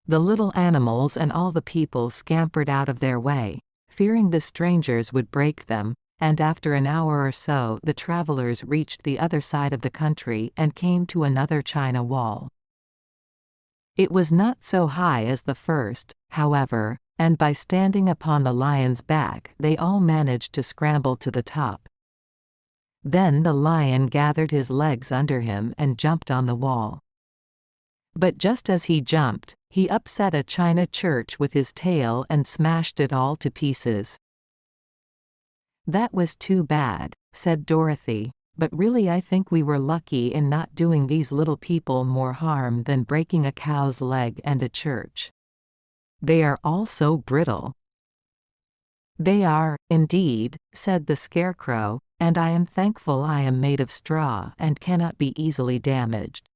The little animals and all the people scampered out of their way, fearing the strangers would break them, and after an hour or so the travelers reached the other side of the country and came to another China wall. It was not so high as the first, however, and by standing upon the lion's back they all managed to scramble to the top. Then the lion gathered his legs under him and jumped on the wall. But just as he jumped, he upset a china church with his tail and smashed it all to pieces. That was too bad, said Dorothy, but really I think we were lucky in not doing these little people more harm than breaking a cow's leg and a church. They are all so brittle. They are, indeed, said the Scarecrow, and I am thankful I am made of straw and cannot be easily damaged.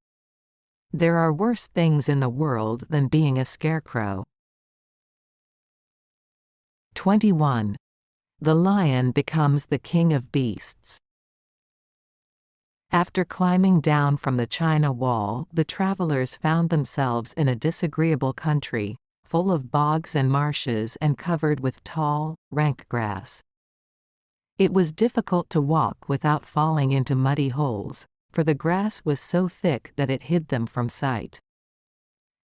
There are worse things in the world than being a scarecrow. 21. The lion becomes the king of beasts. After climbing down from the China wall, the travelers found themselves in a disagreeable country, full of bogs and marshes and covered with tall, rank grass. It was difficult to walk without falling into muddy holes, for the grass was so thick that it hid them from sight.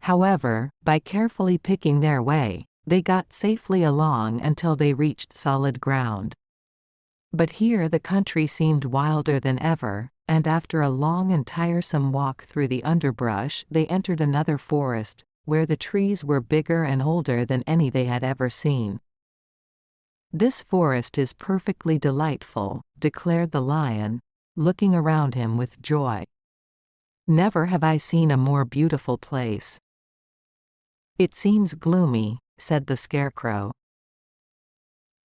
However, by carefully picking their way, they got safely along until they reached solid ground. But here the country seemed wilder than ever, and after a long and tiresome walk through the underbrush they entered another forest, where the trees were bigger and older than any they had ever seen. This forest is perfectly delightful, declared the lion, looking around him with joy. Never have I seen a more beautiful place. It seems gloomy, said the Scarecrow.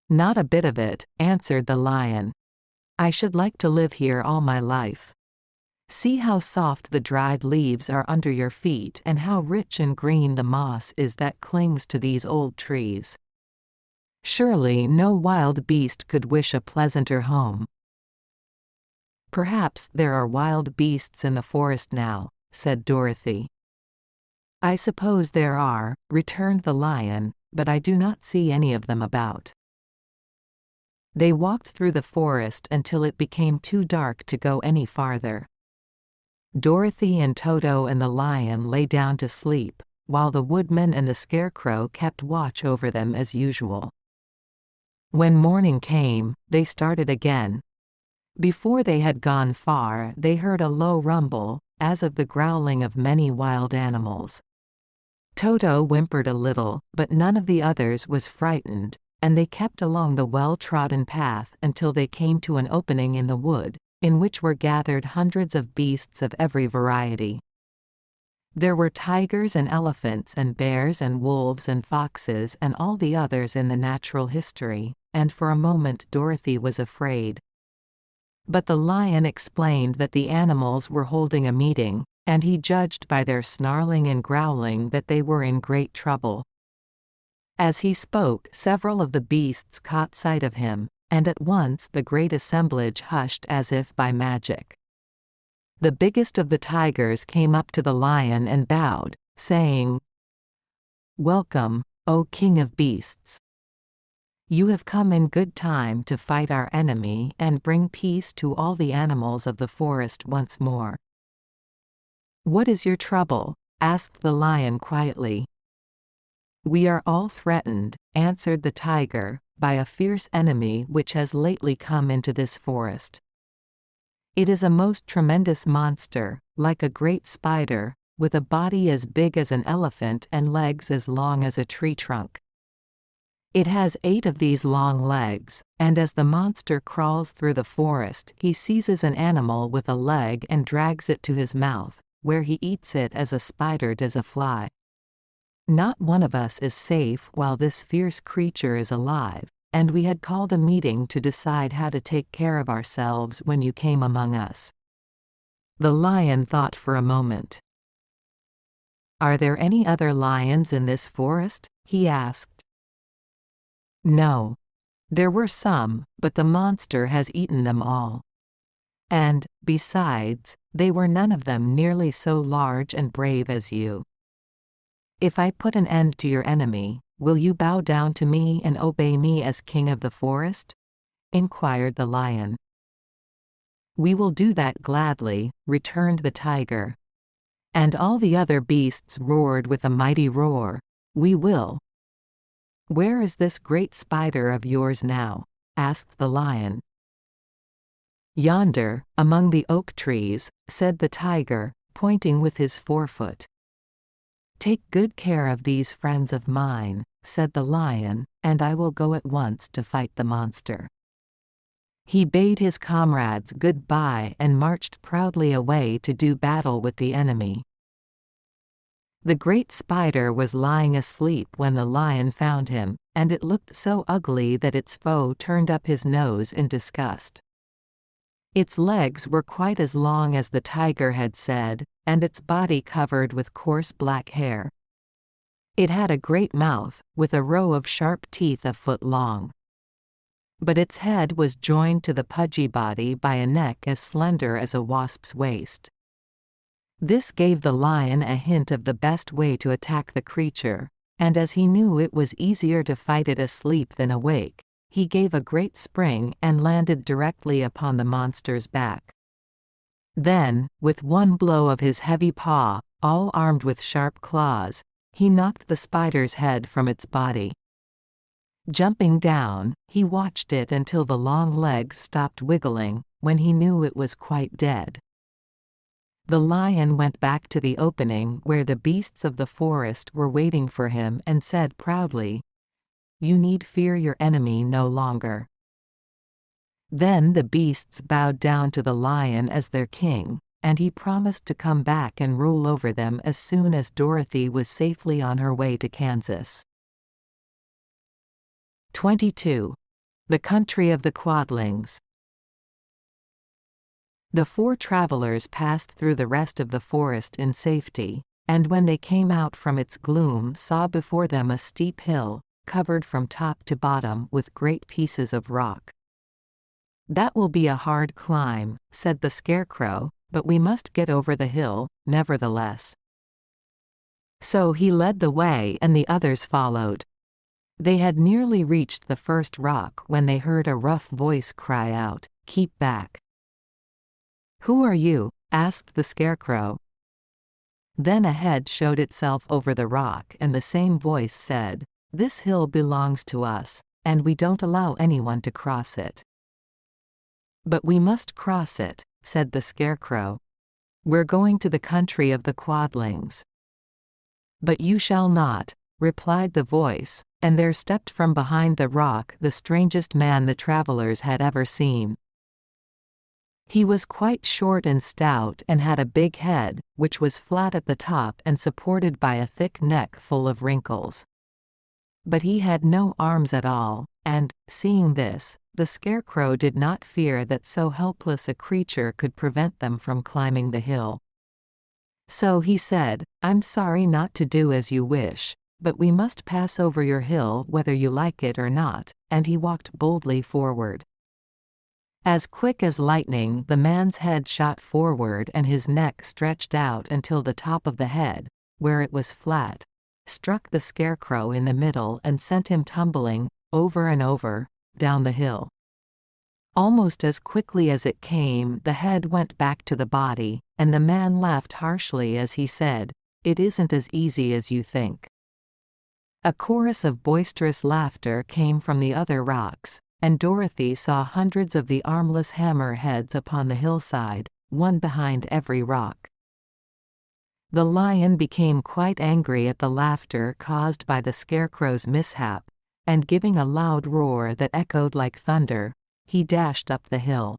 Not a bit of it, answered the lion. I should like to live here all my life. See how soft the dried leaves are under your feet and how rich and green the moss is that clings to these old trees. Surely no wild beast could wish a pleasanter home. Perhaps there are wild beasts in the forest now, said Dorothy. I suppose there are, returned the lion, but I do not see any of them about. They walked through the forest until it became too dark to go any farther. Dorothy and Toto and the lion lay down to sleep, while the woodman and the Scarecrow kept watch over them as usual. When morning came, they started again. Before they had gone far, they heard a low rumble, as of the growling of many wild animals. Toto whimpered a little, but none of the others was frightened, and they kept along the well-trodden path until they came to an opening in the wood, in which were gathered hundreds of beasts of every variety. There were tigers and elephants and bears and wolves and foxes and all the others in the natural history, and for a moment Dorothy was afraid. But the lion explained that the animals were holding a meeting, and he judged by their snarling and growling that they were in great trouble. As he spoke, several of the beasts caught sight of him, and at once the great assemblage hushed as if by magic. The biggest of the tigers came up to the lion and bowed, saying, "Welcome, O King of Beasts. You have come in good time to fight our enemy and bring peace to all the animals of the forest once more." "What is your trouble?" asked the lion quietly. "We are all threatened," answered the tiger, "by a fierce enemy which has lately come into this forest. It is a most tremendous monster, like a great spider, with a body as big as an elephant and legs as long as a tree trunk. It has 8 of these long legs, and as the monster crawls through the forest, he seizes an animal with a leg and drags it to his mouth, where he eats it as a spider does a fly. Not one of us is safe while this fierce creature is alive, and we had called a meeting to decide how to take care of ourselves when you came among us." The lion thought for a moment. "Are there any other lions in this forest?" he asked. "No. There were some, but the monster has eaten them all. And, besides, they were none of them nearly so large and brave as you. If I put an end to your enemy, will you bow down to me and obey me as king of the forest?" inquired the lion. "We will do that gladly," returned the tiger. And all the other beasts roared with a mighty roar, "We will." "Where is this great spider of yours now?" asked the lion. "Yonder, among the oak trees," said the tiger, pointing with his forefoot. "Take good care of these friends of mine," said the lion, "and I will go at once to fight the monster." He bade his comrades good-bye and marched proudly away to do battle with the enemy. The great spider was lying asleep when the lion found him, and it looked so ugly that its foe turned up his nose in disgust. Its legs were quite as long as the tiger had said, and its body covered with coarse black hair. It had a great mouth, with a row of sharp teeth a foot long. But its head was joined to the pudgy body by a neck as slender as a wasp's waist. This gave the lion a hint of the best way to attack the creature, and as he knew it was easier to fight it asleep than awake, he gave a great spring and landed directly upon the monster's back. Then, with one blow of his heavy paw, all armed with sharp claws, he knocked the spider's head from its body. Jumping down, he watched it until the long legs stopped wiggling, when he knew it was quite dead. The lion went back to the opening where the beasts of the forest were waiting for him and said proudly, "You need fear your enemy no longer." Then the beasts bowed down to the lion as their king, and he promised to come back and rule over them as soon as Dorothy was safely on her way to Kansas. 22. The Country of the Quadlings. The 4 travelers passed through the rest of the forest in safety, and when they came out from its gloom saw before them a steep hill, covered from top to bottom with great pieces of rock. "That will be a hard climb," said the Scarecrow, "but we must get over the hill, nevertheless." So he led the way and the others followed. They had nearly reached the first rock when they heard a rough voice cry out, "Keep back." "Who are you?" asked the Scarecrow. Then a head showed itself over the rock and the same voice said, "This hill belongs to us, and we don't allow anyone to cross it." "But we must cross it," said the Scarecrow. "We're going to the country of the Quadlings." "But you shall not," replied the voice, and there stepped from behind the rock the strangest man the travelers had ever seen. He was quite short and stout and had a big head, which was flat at the top and supported by a thick neck full of wrinkles. But he had no arms at all, and, seeing this, the Scarecrow did not fear that so helpless a creature could prevent them from climbing the hill. So he said, "I'm sorry not to do as you wish, but we must pass over your hill whether you like it or not," and he walked boldly forward. As quick as lightning the man's head shot forward and his neck stretched out until the top of the head, where it was flat, struck the Scarecrow in the middle and sent him tumbling, over and over, down the hill. Almost as quickly as it came, the head went back to the body, and the man laughed harshly as he said, "It isn't as easy as you think." A chorus of boisterous laughter came from the other rocks, and Dorothy saw hundreds of the armless hammer heads upon the hillside, one behind every rock. The lion became quite angry at the laughter caused by the Scarecrow's mishap, and giving a loud roar that echoed like thunder, he dashed up the hill.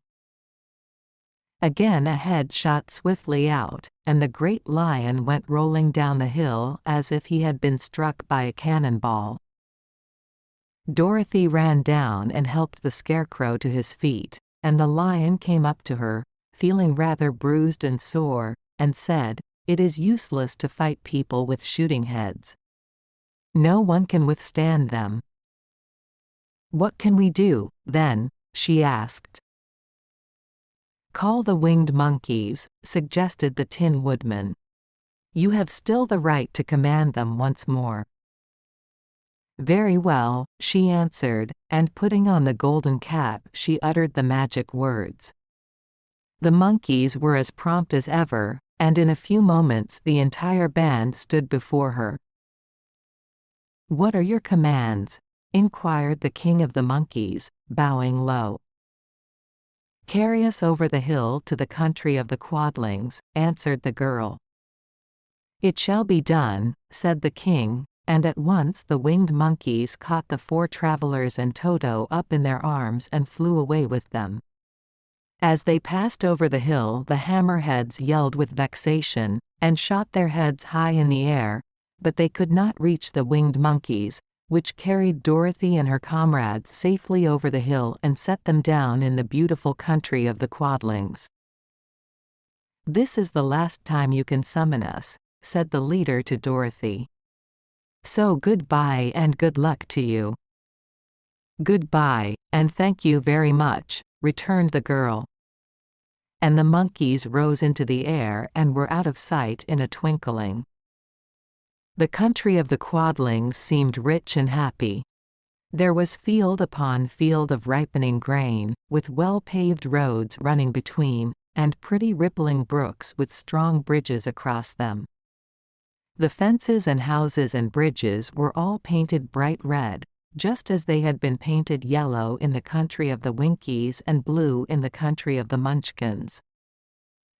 Again a head shot swiftly out, and the great lion went rolling down the hill as if he had been struck by a cannonball. Dorothy ran down and helped the Scarecrow to his feet, and the lion came up to her, feeling rather bruised and sore, and said, "It is useless to fight people with shooting heads. No one can withstand them." "What can we do, then?" she asked. "Call the winged monkeys," suggested the Tin Woodman. "You have still the right to command them once more." "Very well," she answered, and putting on the golden cap she uttered the magic words. The monkeys were as prompt as ever, and in a few moments the entire band stood before her. "What are your commands?" inquired the king of the monkeys, bowing low. "Carry us over the hill to the country of the Quadlings," answered the girl. "It shall be done," said the king, and at once the winged monkeys caught the four travelers and Toto up in their arms and flew away with them. As they passed over the hill, the hammerheads yelled with vexation, and shot their heads high in the air, but they could not reach the winged monkeys, which carried Dorothy and her comrades safely over the hill and set them down in the beautiful country of the Quadlings. "This is the last time you can summon us," said the leader to Dorothy. "So goodbye and good luck to you." "Goodbye, and thank you very much," returned the girl. And the monkeys rose into the air and were out of sight in a twinkling. The country of the Quadlings seemed rich and happy. There was field upon field of ripening grain, with well-paved roads running between, and pretty rippling brooks with strong bridges across them. The fences and houses and bridges were all painted bright red, just as they had been painted yellow in the country of the Winkies and blue in the country of the Munchkins.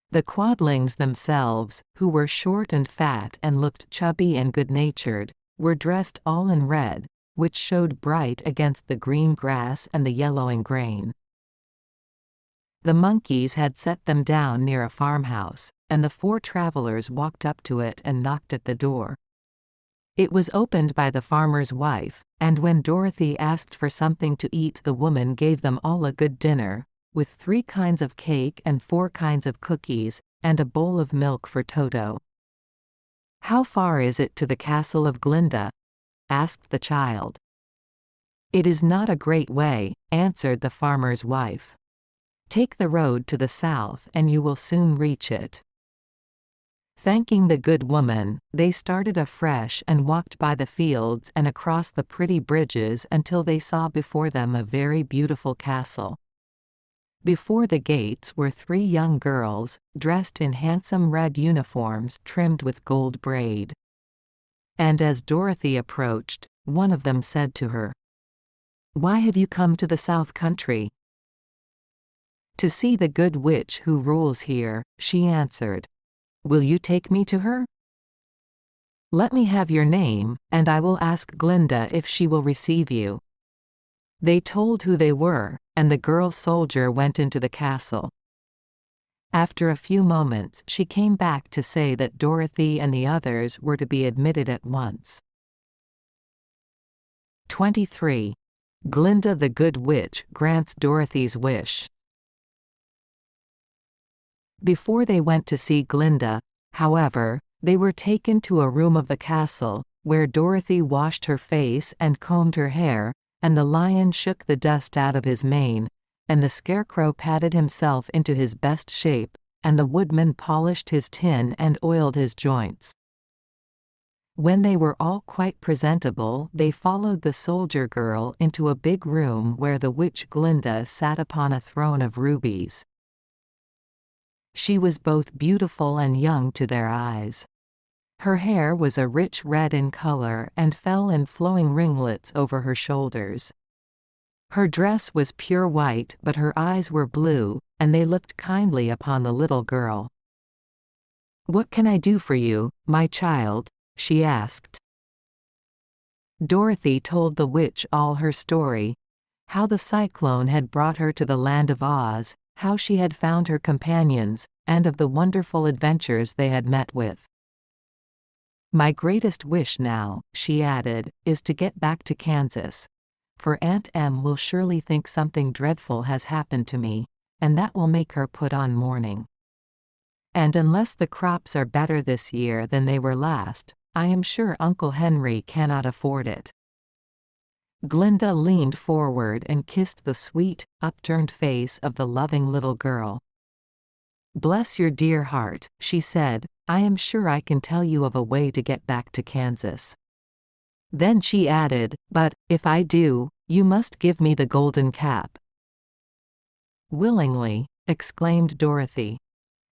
The Quadlings themselves, who were short and fat and looked chubby and good-natured, were dressed all in red, which showed bright against the green grass and the yellowing grain. The monkeys had set them down near a farmhouse, and the four travelers walked up to it and knocked at the door. It was opened by the farmer's wife, and when Dorothy asked for something to eat, the woman gave them all a good dinner, with 3 kinds of cake and 4 kinds of cookies, and a bowl of milk for Toto. "How far is it to the castle of Glinda?" asked the child. "It is not a great way," answered the farmer's wife. "Take the road to the south and you will soon reach it." Thanking the good woman, they started afresh and walked by the fields and across the pretty bridges until they saw before them a very beautiful castle. Before the gates were 3 young girls, dressed in handsome red uniforms trimmed with gold braid. And as Dorothy approached, one of them said to her, "Why have you come to the South Country?" "To see the good witch who rules here," she answered. "Will you take me to her?" "Let me have your name, and I will ask Glinda if she will receive you." They told who they were, and the girl soldier went into the castle. After a few moments she came back to say that Dorothy and the others were to be admitted at once. 23. Glinda the Good Witch grants Dorothy's wish. Before they went to see Glinda, however, they were taken to a room of the castle, where Dorothy washed her face and combed her hair, and the lion shook the dust out of his mane, and the Scarecrow patted himself into his best shape, and the Woodman polished his tin and oiled his joints. When they were all quite presentable, they followed the soldier girl into a big room where the witch Glinda sat upon a throne of rubies. She was both beautiful and young to their eyes. Her hair was a rich red in color and fell in flowing ringlets over her shoulders. Her dress was pure white, but her eyes were blue, and they looked kindly upon the little girl. "What can I do for you, my child?" she asked. Dorothy told the witch all her story. How the cyclone had brought her to the land of Oz, how she had found her companions, and of the wonderful adventures they had met with. "My greatest wish now," she added, "is to get back to Kansas. For Aunt Em will surely think something dreadful has happened to me, and that will make her put on mourning. And unless the crops are better this year than they were last, I am sure Uncle Henry cannot afford it." Glinda leaned forward and kissed the sweet, upturned face of the loving little girl. "Bless your dear heart," she said, "I am sure I can tell you of a way to get back to Kansas." Then she added, "But, if I do, you must give me the golden cap." "Willingly," exclaimed Dorothy.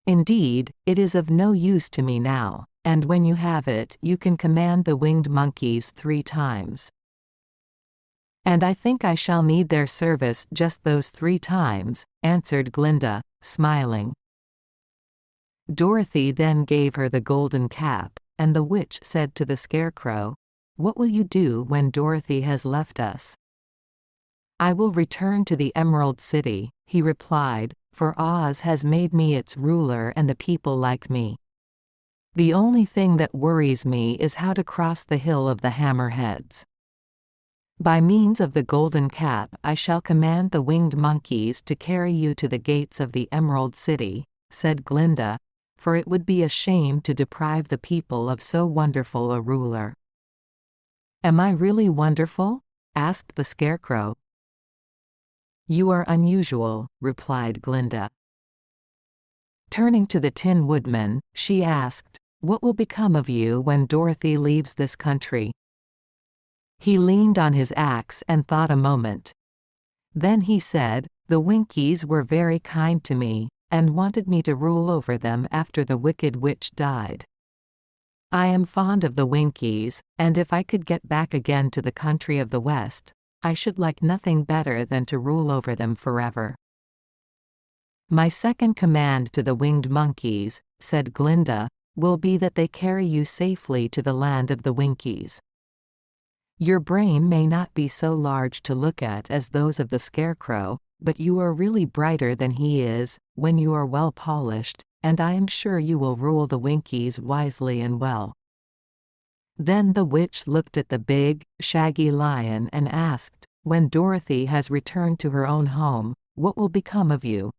"Indeed, it is of no use to me now, and when you have it you can command the winged monkeys 3 times. And I think I shall need their service just those 3 times," answered Glinda, smiling. Dorothy then gave her the golden cap, and the witch said to the Scarecrow, "What will you do when Dorothy has left us?" "I will return to the Emerald City," he replied, "for Oz has made me its ruler and the people like me. The only thing that worries me is how to cross the Hill of the Hammerheads. By means of the golden cap I shall command the winged monkeys to carry you to the gates of the Emerald City," said Glinda, "for it would be a shame to deprive the people of so wonderful a ruler." "Am I really wonderful?" asked the Scarecrow. "You are unusual," replied Glinda. Turning to the Tin Woodman, she asked, "What will become of you when Dorothy leaves this country?" He leaned on his axe and thought a moment. Then he said, "The Winkies were very kind to me, and wanted me to rule over them after the Wicked Witch died. I am fond of the Winkies, and if I could get back again to the country of the West, I should like nothing better than to rule over them forever." "My second command to the winged monkeys," said Glinda, "will be that they carry you safely to the land of the Winkies. Your brain may not be so large to look at as those of the Scarecrow, but you are really brighter than he is, when you are well polished, and I am sure you will rule the Winkies wisely and well." Then the witch looked at the big, shaggy lion and asked, "When Dorothy has returned to her own home, what will become of you?"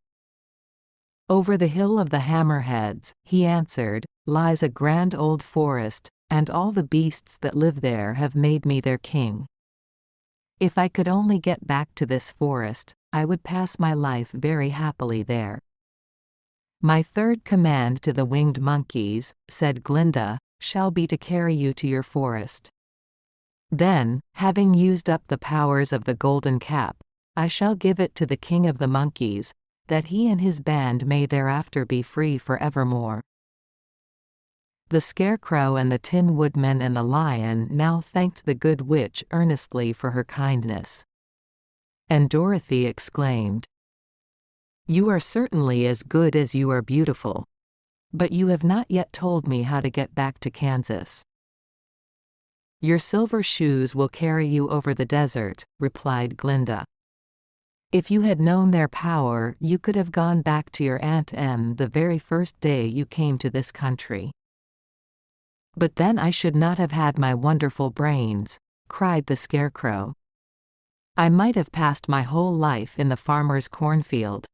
"Over the Hill of the Hammerheads," he answered, "lies a grand old forest, and all the beasts that live there have made me their king. If I could only get back to this forest, I would pass my life very happily there." "My third command to the winged monkeys," said Glinda, "shall be to carry you to your forest. Then, having used up the powers of the golden cap, I shall give it to the king of the monkeys, that he and his band may thereafter be free forevermore." The Scarecrow and the Tin Woodman and the Lion now thanked the good witch earnestly for her kindness. And Dorothy exclaimed, "You are certainly as good as you are beautiful. But you have not yet told me how to get back to Kansas." "Your silver shoes will carry you over the desert," replied Glinda. "If you had known their power, you could have gone back to your Aunt Em the very first day you came to this country." "But then I should not have had my wonderful brains," cried the Scarecrow. "I might have passed my whole life in the farmer's cornfield."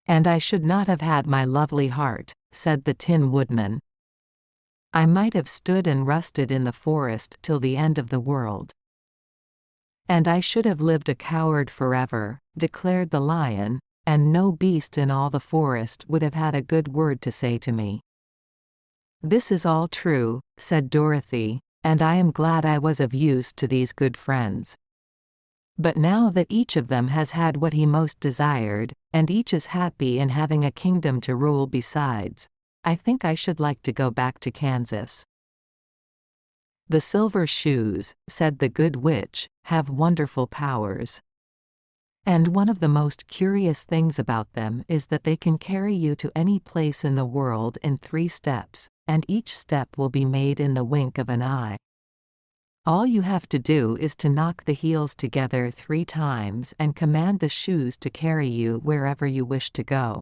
"And I should not have had my lovely heart," said the Tin Woodman. "I might have stood and rusted in the forest till the end of the world." "And I should have lived a coward forever," declared the Lion, "and no beast in all the forest would have had a good word to say to me." "This is all true," said Dorothy, "and I am glad I was of use to these good friends. But now that each of them has had what he most desired, and each is happy in having a kingdom to rule besides, I think I should like to go back to Kansas." "The silver shoes," said the good witch, "have wonderful powers. And one of the most curious things about them is that they can carry you to any place in the world in 3 steps, and each step will be made in the wink of an eye. All you have to do is to knock the heels together 3 times and command the shoes to carry you wherever you wish to go."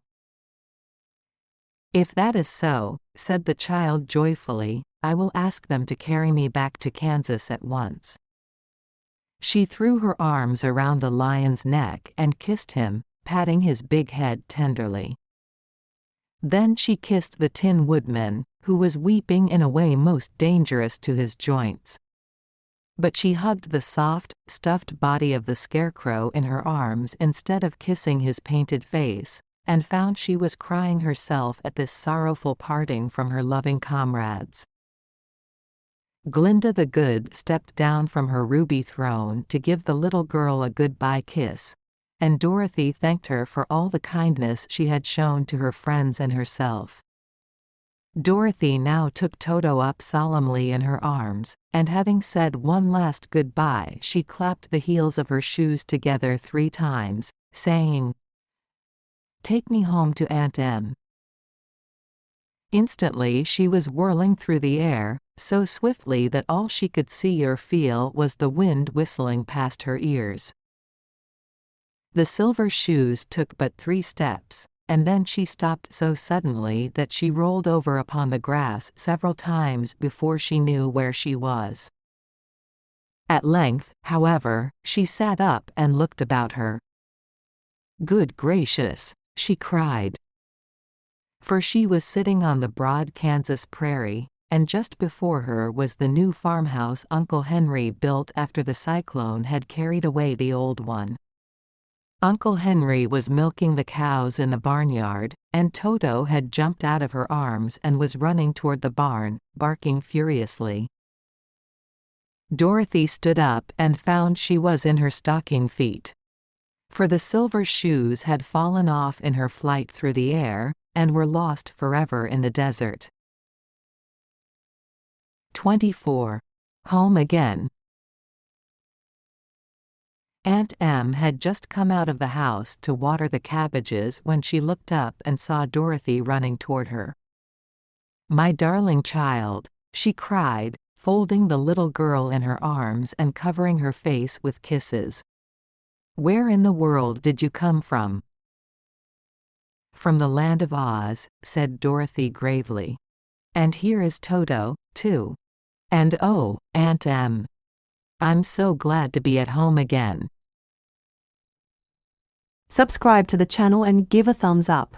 "If that is so," said the child joyfully, "I will ask them to carry me back to Kansas at once." She threw her arms around the lion's neck and kissed him, patting his big head tenderly. Then she kissed the Tin Woodman, who was weeping in a way most dangerous to his joints. But she hugged the soft, stuffed body of the Scarecrow in her arms instead of kissing his painted face, and found she was crying herself at this sorrowful parting from her loving comrades. Glinda the Good stepped down from her ruby throne to give the little girl a goodbye kiss, and Dorothy thanked her for all the kindness she had shown to her friends and herself. Dorothy now took Toto up solemnly in her arms, and having said one last goodbye, she clapped the heels of her shoes together 3 times, saying, "Take me home to Aunt Em." Instantly she was whirling through the air, so swiftly that all she could see or feel was the wind whistling past her ears. The silver shoes took but 3 steps, and then she stopped so suddenly that she rolled over upon the grass several times before she knew where she was. At length, however, she sat up and looked about her. "Good gracious!" she cried. For she was sitting on the broad Kansas prairie, and just before her was the new farmhouse Uncle Henry built after the cyclone had carried away the old one. Uncle Henry was milking the cows in the barnyard, and Toto had jumped out of her arms and was running toward the barn, barking furiously. Dorothy stood up and found she was in her stocking feet. For the silver shoes had fallen off in her flight through the air, and were lost forever in the desert. 24. Home again. Aunt Em had just come out of the house to water the cabbages when she looked up and saw Dorothy running toward her. "My darling child," she cried, folding the little girl in her arms and covering her face with kisses. "Where in the world did you come from?" "From the Land of Oz," said Dorothy gravely. "And here is Toto, too. And oh, Aunt Em, I'm so glad to be at home again." Subscribe to the channel and give a thumbs up.